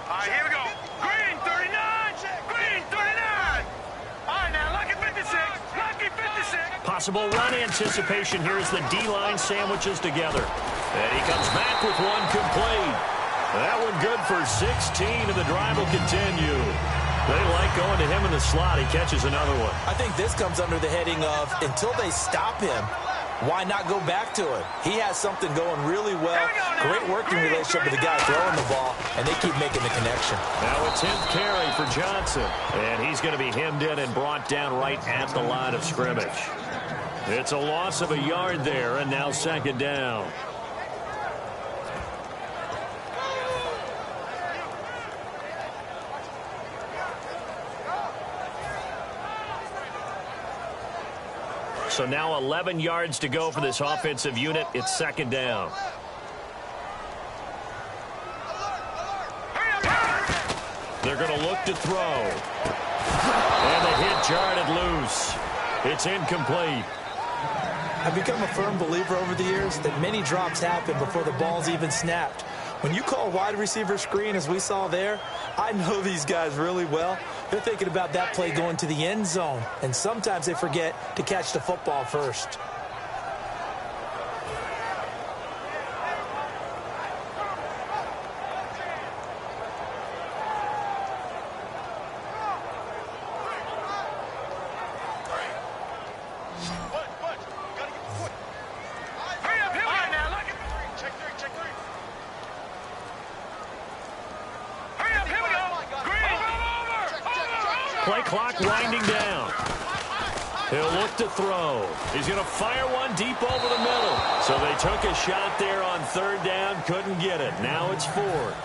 All right, here we go. Green 39. Green 39. All right, now, lucky 56. Lucky 56. Possible run anticipation here as the D-line sandwiches together. And he comes back with one complete. That one good for 16, and the drive will continue. They like going to him in the slot. He catches another one. I think this comes under the heading of, until they stop him, why not go back to it? He has something going really well. Great working relationship with the guy throwing the ball, and they keep making the connection. Now a 10th carry for Johnson. And he's going to be hemmed in and brought down right at the line of scrimmage. It's a loss of a yard there, and now second down. So now 11 yards to go for this offensive unit. It's second down. They're going to look to throw. And the hit jarred it loose. It's incomplete. I've become a firm believer over the years that many drops happen before the ball's even snapped. When you call wide receiver screen, as we saw there, I know these guys really well. They're thinking about that play going to the end zone, and sometimes they forget to catch the football first. Play clock winding down. He'll look to throw. He's going to fire one deep over the middle. So they took a shot there on third down, couldn't get it. Now it's fourth.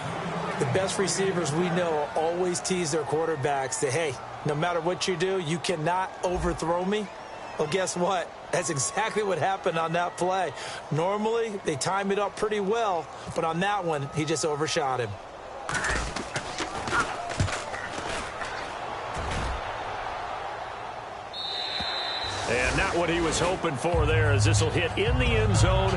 The best receivers we know always tease their quarterbacks that, hey, no matter what you do, you cannot overthrow me. Well, guess what? That's exactly what happened on that play. Normally, they time it up pretty well, but on that one, he just overshot him. And not what he was hoping for there, as this will hit in the end zone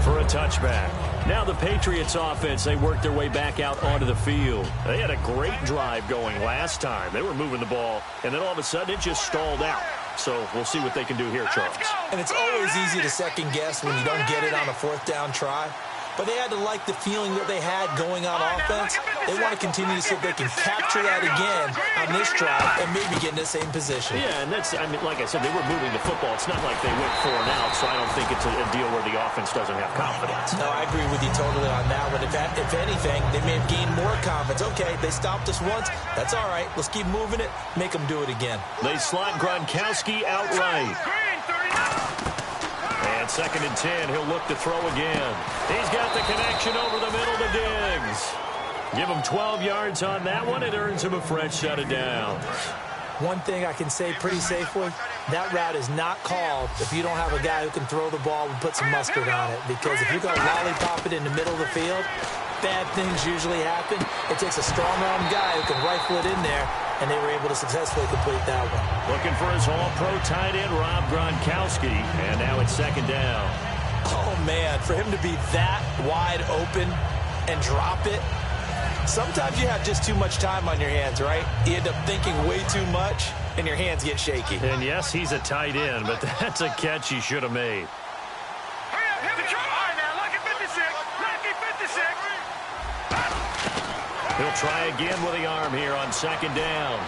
for a touchback. Now the Patriots offense, they worked their way back out onto the field. They had a great drive going last time. They were moving the ball, and then all of a sudden it just stalled out. So we'll see what they can do here, Charles. And it's always easy to second guess when you don't get it on a fourth down try. But they had to like the feeling that they had going on offense. They want to continue to see if they can capture that again on this drive and maybe get in the same position. Yeah, and that's, I mean, like I said, they were moving the football. It's not like they went 4 and out, so I don't think it's a deal where the offense doesn't have confidence. No, I agree with you totally on that one. If anything, they may have gained more confidence. Okay, they stopped us once. That's all right. Let's keep moving it. Make them do it again. They slot Gronkowski outright. And 2nd and 10, he'll look to throw again. He's got the connection over the middle to Diggs. Give him 12 yards on that one. It earns him a fresh set of downs. One thing I can say pretty safely, that route is not called if you don't have a guy who can throw the ball and put some mustard on it. Because if you're going to lollipop it in the middle of the field, bad things usually happen. It takes a strong-arm guy who can rifle it in there, and they were able to successfully complete that one. Looking for his all-pro tight end, Rob Gronkowski, and now it's 2nd down. Oh, man, for him to be that wide open and drop it, sometimes you have just too much time on your hands, right? You end up thinking way too much, and your hands get shaky. And, yes, he's a tight end, but that's a catch he should have made. He'll try again with the arm here on 2nd down.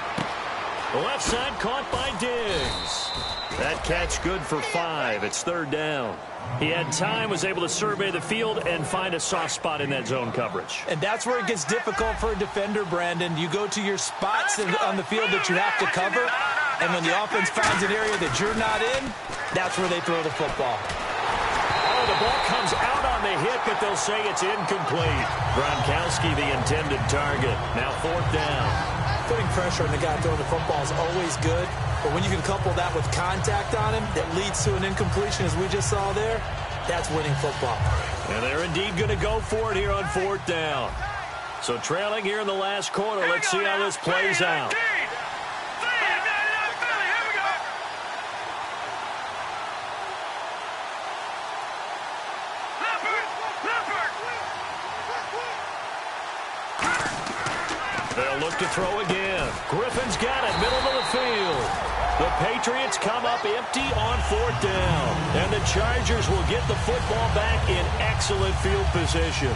The left side caught by Diggs. That catch good for 5. It's 3rd down. He had time, was able to survey the field and find a soft spot in that zone coverage. And that's where it gets difficult for a defender, Brandon. You go to your spots on the field that you have to cover, and when the offense finds an area that you're not in, that's where they throw the football. Oh, the ball comes out on the hit, but they'll say it's incomplete. Gronkowski, the intended target. Now 4th down. Putting pressure on the guy throwing the football is always good, but when you can couple that with contact on him that leads to an incompletion, as we just saw there, that's winning football. And they're indeed going to go for it here on 4th down. So trailing here in the last quarter, let's see how this plays out. They'll look to throw again. Griffin's got it, middle of the field. The Patriots come up empty on 4th down. And the Chargers will get the football back in excellent field position.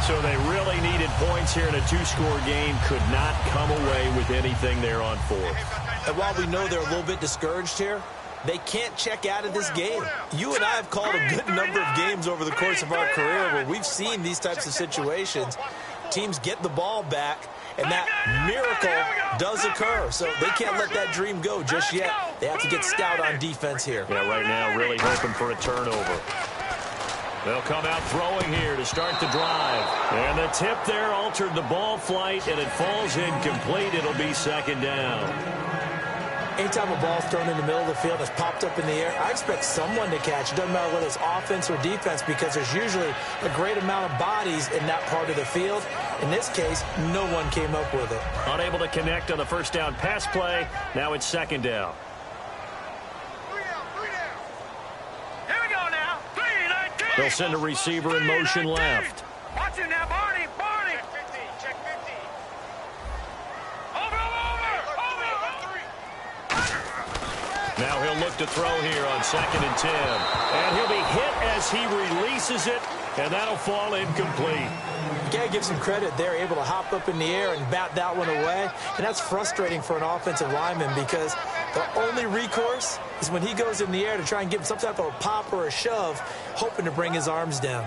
So they really needed points here in a 2-score game. Could not come away with anything there on 4th. And while we know they're a little bit discouraged here, they can't check out of this game. You and I have called a good number of games over the course of our career where we've seen these types of situations. Teams get the ball back, and that miracle does occur. So they can't let that dream go just yet. They have to get stout on defense here. Yeah, right now really hoping for a turnover. They'll come out throwing here to start the drive. And the tip there altered the ball flight, and it falls incomplete. It'll be 2nd down. Anytime a ball's thrown in the middle of the field, it's popped up in the air, I expect someone to catch. It doesn't matter whether it's offense or defense, because there's usually a great amount of bodies in that part of the field. In this case, no one came up with it. Unable to connect on the 1st down pass play. Now it's 2nd down. Here we go now. 3-19. They'll send a receiver in motion left. Watch it now, Barney. Barney. Check 50. Over. Now he'll look to throw here on 2nd and 10. And he'll be hit as he releases it, and that'll fall incomplete. You got to give some credit. They're able to hop up in the air and bat that one away. And that's frustrating for an offensive lineman, because the only recourse is when he goes in the air to try and give him some type of a pop or a shove, hoping to bring his arms down.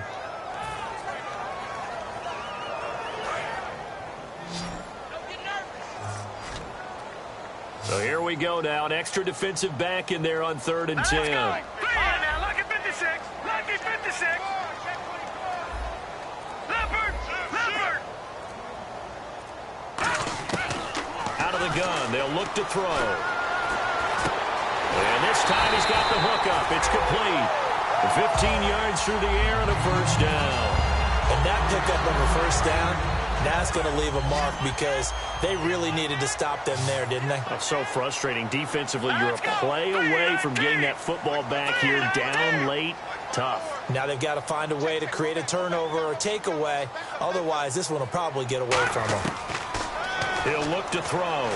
So here we go now. An extra defensive back in there on 3rd and 10. All right, now, lucky 56. Lucky 56. Leopard. Out of the gun. They'll look to throw. And this time he's got the hook up. It's complete. 15 yards through the air and a first down. And that pickup on the first down, that's going to leave a mark because they really needed to stop them there, didn't they? That's so frustrating. Defensively, you're a play away from getting that football back here. Down late, tough. Now they've got to find a way to create a turnover or takeaway. Otherwise, this one will probably get away from them. He'll look to throw.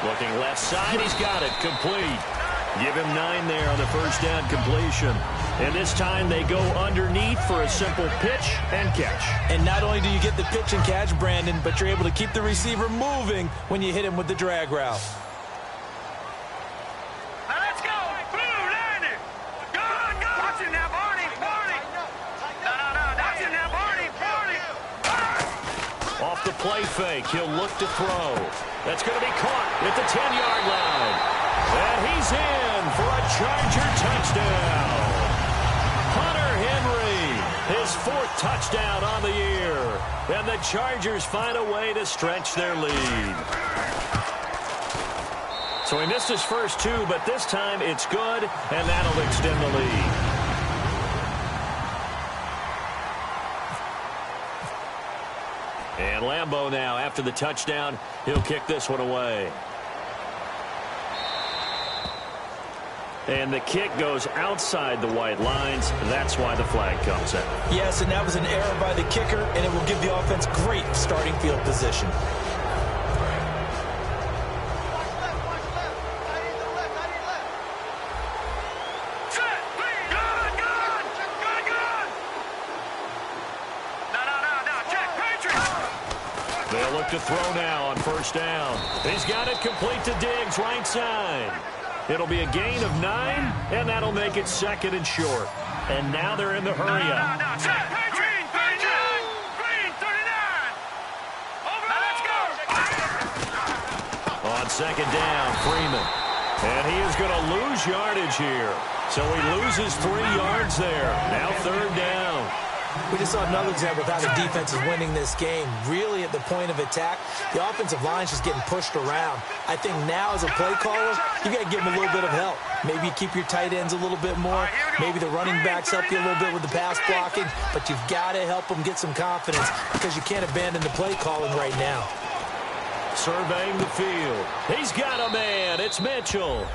Looking left side, he's got it. Complete. Give him 9 there on the first down completion. And this time they go underneath for a simple pitch and catch. And not only do you get the pitch and catch, Brandon, but you're able to keep the receiver moving when you hit him with the drag route. Now let's go. Blue, landing. Go. Watch it now, Barney. No. Watch it now, Barney. Off the play fake, he'll look to throw. That's going to be caught at the 10-yard line. And he's in for a Charger touchdown. Hunter Henry, his 4th touchdown on the year. And the Chargers find a way to stretch their lead. So he missed his first 2, but this time it's good, and that'll extend the lead. And Lambeau now, after the touchdown, he'll kick this one away. And the kick goes outside the white lines. That's why the flag comes out. Yes, and that was an error by the kicker, and it will give the offense great starting field position. They'll look to throw now on first down. He's got it complete to Diggs, right side. It'll be a gain of 9, and that'll make it 2nd and short. And now they're in the hurry up. Green 39. Over. Now let's go. On 2nd down, Freeman. And he is going to lose yardage here. So he loses 3 yards there. Now 3rd down. We just saw another example of how the defense is winning this game. Really at the point of attack, the offensive line's just getting pushed around. I think now as a play caller, you got to give them a little bit of help. Maybe you keep your tight ends a little bit more. Maybe the running backs help you a little bit with the pass blocking. But you've got to help them get some confidence because you can't abandon the play calling right now. Surveying the field. He's got a man. It's Mitchell.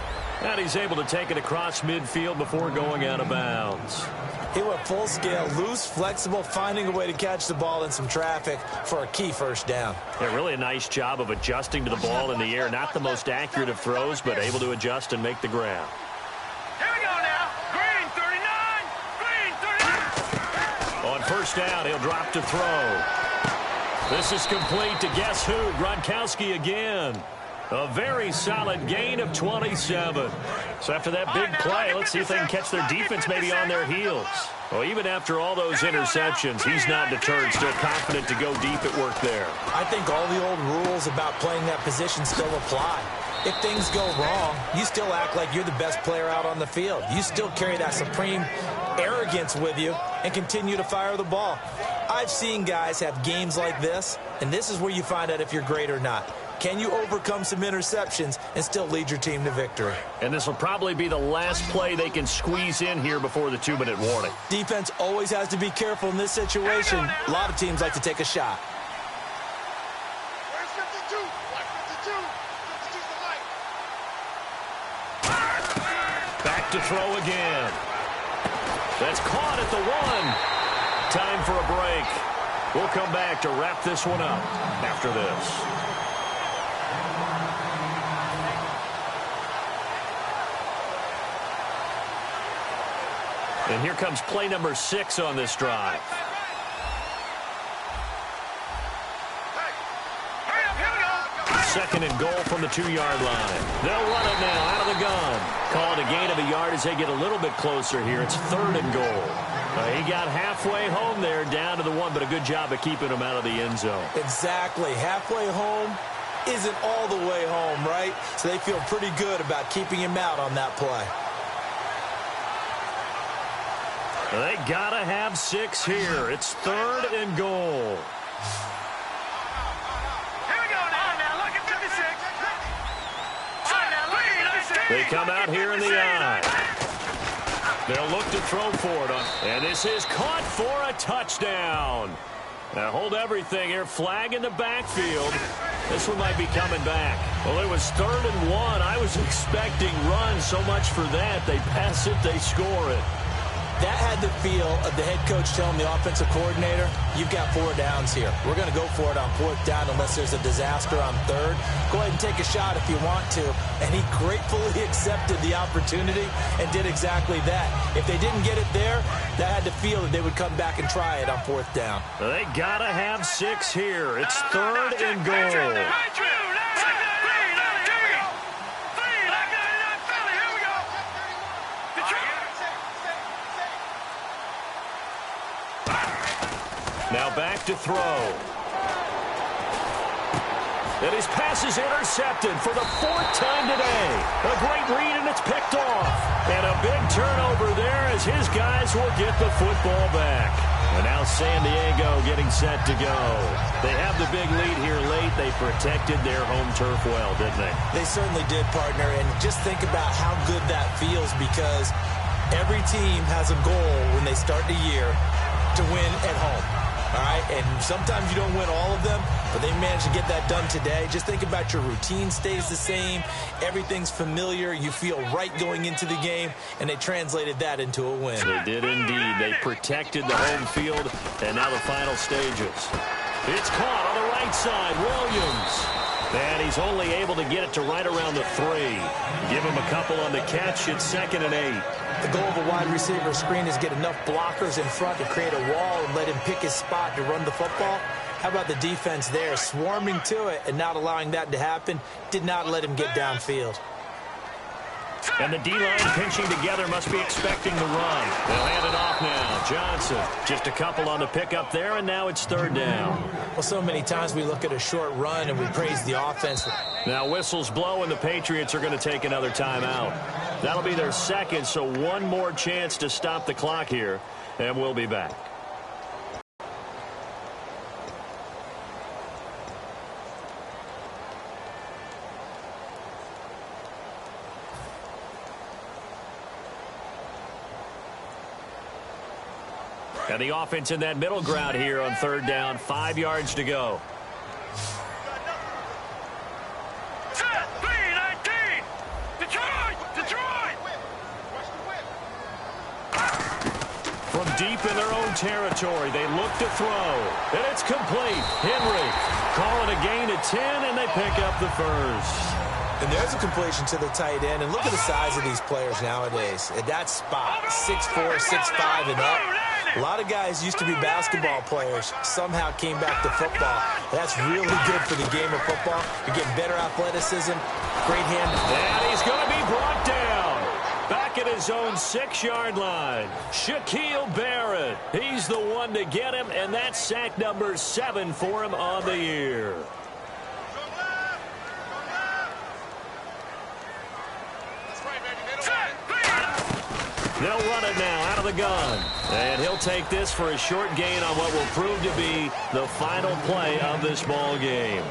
And he's able to take it across midfield before going out of bounds. He went full scale, loose, flexible, finding a way to catch the ball in some traffic for a key first down. Yeah, really a nice job of adjusting to the ball in the air. Not the most accurate of throws, but able to adjust and make the grab. Here we go now. Green 39. On first down, he'll drop to throw. This is complete to guess who? Gronkowski again. A very solid gain of 27. So after that big play, let's see if they can catch their defense maybe on their heels. Well, even after all those interceptions, he's not deterred, still confident to go deep at work there. I think all the old rules about playing that position still apply. If things go wrong, you still act like you're the best player out on the field. You still carry that supreme arrogance with you and continue to fire the ball. I've seen guys have games like this, and this is where you find out if you're great or not. Can you overcome some interceptions and still lead your team to victory? And this will probably be the last play they can squeeze in here before the 2-minute warning. Defense always has to be careful in this situation. A lot of teams like to take a shot. Where's 52? Watch 52. 52's the light. Back to throw again. That's caught at the 1. Time for a break. We'll come back to wrap this one up after this. And here comes play number 6 on this drive. Second and goal from the 2-yard line. They'll run it now out of the gun. Call it a gain of a yard as they get a little bit closer here. It's 3rd and goal. He got halfway home there, down to the 1, but a good job of keeping him out of the end zone. Exactly. Halfway home isn't all the way home, right? So they feel pretty good about keeping him out on that play. They gotta have 6 here. It's 3rd and goal. Here we go now. Look at 56. They come out here in the eye. They'll look to throw for it. And this is caught for a touchdown. Now hold everything here. Flag in the backfield. This one might be coming back. Well, it was 3rd and 1. I was expecting runs. So much for that. They pass it, they score it. That had the feel of the head coach telling the offensive coordinator, you've got 4 downs here. We're going to go for it on 4th down unless there's a disaster on 3rd. Go ahead and take a shot if you want to. And he gratefully accepted the opportunity and did exactly that. If they didn't get it there, that had the feel that they would come back and try it on 4th down. They got to have 6 here. It's 3rd and goal. Now back to throw. And his pass is intercepted for the 4th time today. A great read, and it's picked off. And a big turnover there as his guys will get the football back. And now San Diego getting set to go. They have the big lead here late. They protected their home turf well, didn't they? They certainly did, partner. And just think about how good that feels, because every team has a goal when they start the year to win at home. All right, and sometimes you don't win all of them, but they managed to get that done today. Just think about your routine stays the same. Everything's familiar. You feel right going into the game, and they translated that into a win. They did indeed. They protected the home field, and now the final stages. It's caught on the right side. Williams. And he's only able to get it to right around the 3. Give him a couple on the catch. It's 2nd and 8. The goal of a wide receiver screen is get enough blockers in front to create a wall and let him pick his spot to run the football. How about the defense there, swarming to it and not allowing that to happen? Did not let him get downfield. And the D-line pinching together, must be expecting the run. They'll hand it off now. Johnson, just a couple on the pickup there, and now it's 3rd down. Well, so many times we look at a short run and we praise the offense. Now whistles blow, and the Patriots are going to take another timeout. That'll be their 2nd, so one more chance to stop the clock here, and we'll be back. And the offense in that middle ground here on 3rd down, 5 yards to go. From deep in their own territory, they look to throw. And it's complete. Henry calling a gain of 10, and they pick up the first. And there's a completion to the tight end. And look at the size of these players nowadays. At that spot, 6'4", 6'5", and up. A lot of guys used to be basketball players, somehow came back to football. That's really good for the game of football. You're getting better athleticism, great hand. And he's going to be brought down. Back at his own 6-yard line. Shaquille Barrett. He's the one to get him, and that's sack number 7 for him on the year. They'll run it now out of the gun. And he'll take this for a short gain on what will prove to be the final play of this ball game.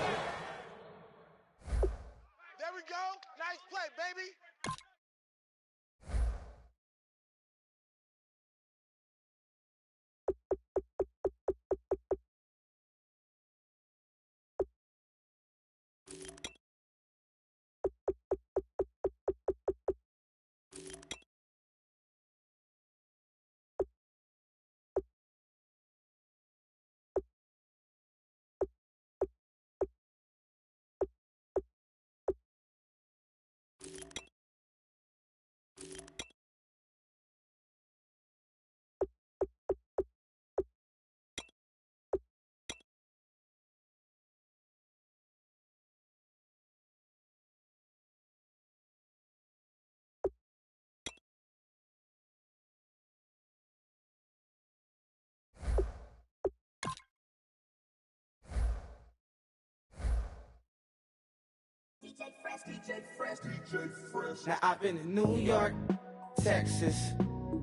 There we go. Nice play, baby. Now I've been in New York, Texas,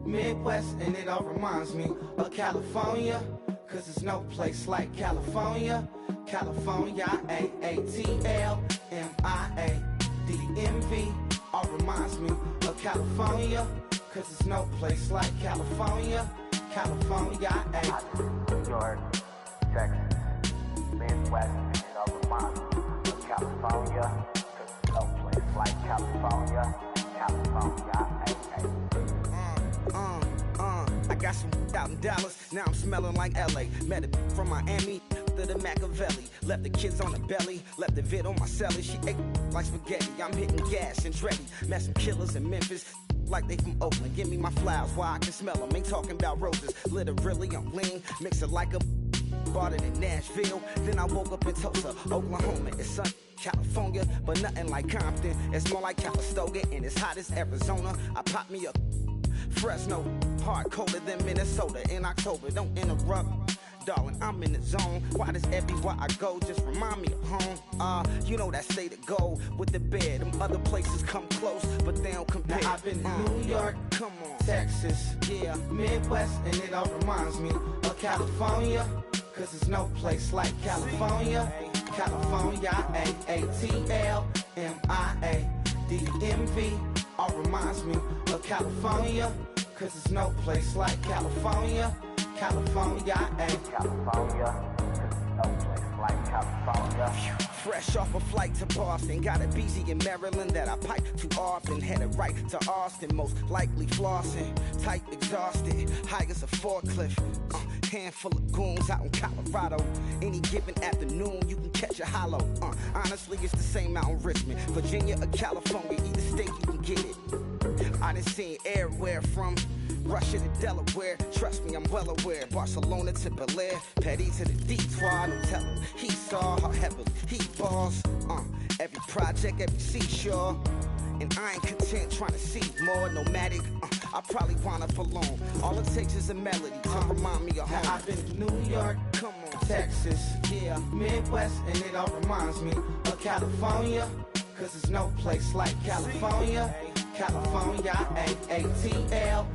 Midwest, and it all reminds me of California, cause there's no place like California. California, AATLMIADMV, all reminds me of California, cause there's no place like California. California, New York, Texas, Midwest, and it all reminds me of California, cause there's no place like California. California, I got some out in Dallas, now I'm smelling like LA. Met a from Miami to the Machiavelli. Left the kids on the belly, left the vid on my celly. She ate like spaghetti, I'm hitting gas and Dreddy. Met some killers in Memphis, like they from Oakland. Give me my flowers while I can smell them. Ain't talking about roses, literally I'm lean. Mix it like a bought it in Nashville. Then I woke up in Tulsa, Oklahoma. It's sun, California, but nothing like Compton. It's more like Calistoga, and it's hot as Arizona. I pop me up Fresno, hard colder than Minnesota in October. Don't interrupt, darling, I'm in the zone. Why does everywhere I go just remind me of home? You know that state of gold with the bed. Them other places come close, but they don't compare. Now I've been to New York, come on, Texas, yeah, Midwest, and it all reminds me of California, cause there's no place like California. California, AATLMIADMV, all reminds me of California, cause there's no place like California. California, California, cause there's no place like California. Fresh off a flight to Boston, got a BZ in Maryland that I pipe too often. Headed right to Austin, most likely flossing. Tight, exhausted, high as a forklift. Handful of goons out in Colorado. Any given afternoon, you can catch a hollow. Honestly, it's the same out in Richmond, Virginia or California. Either state you can get it. I done seen everywhere from Russia to Delaware. Trust me, I'm well aware. Barcelona to Bel Air, Petty to the Detroit. Don't tell him he saw how heavily he falls. Every project, every seashore. And I ain't content trying to see more. Nomadic, I probably wind up alone. All it takes is a melody to remind me of home. Now I've been to New York, come on, Texas, yeah, Midwest, and it all reminds me of California, cause there's no place like California. California, AATL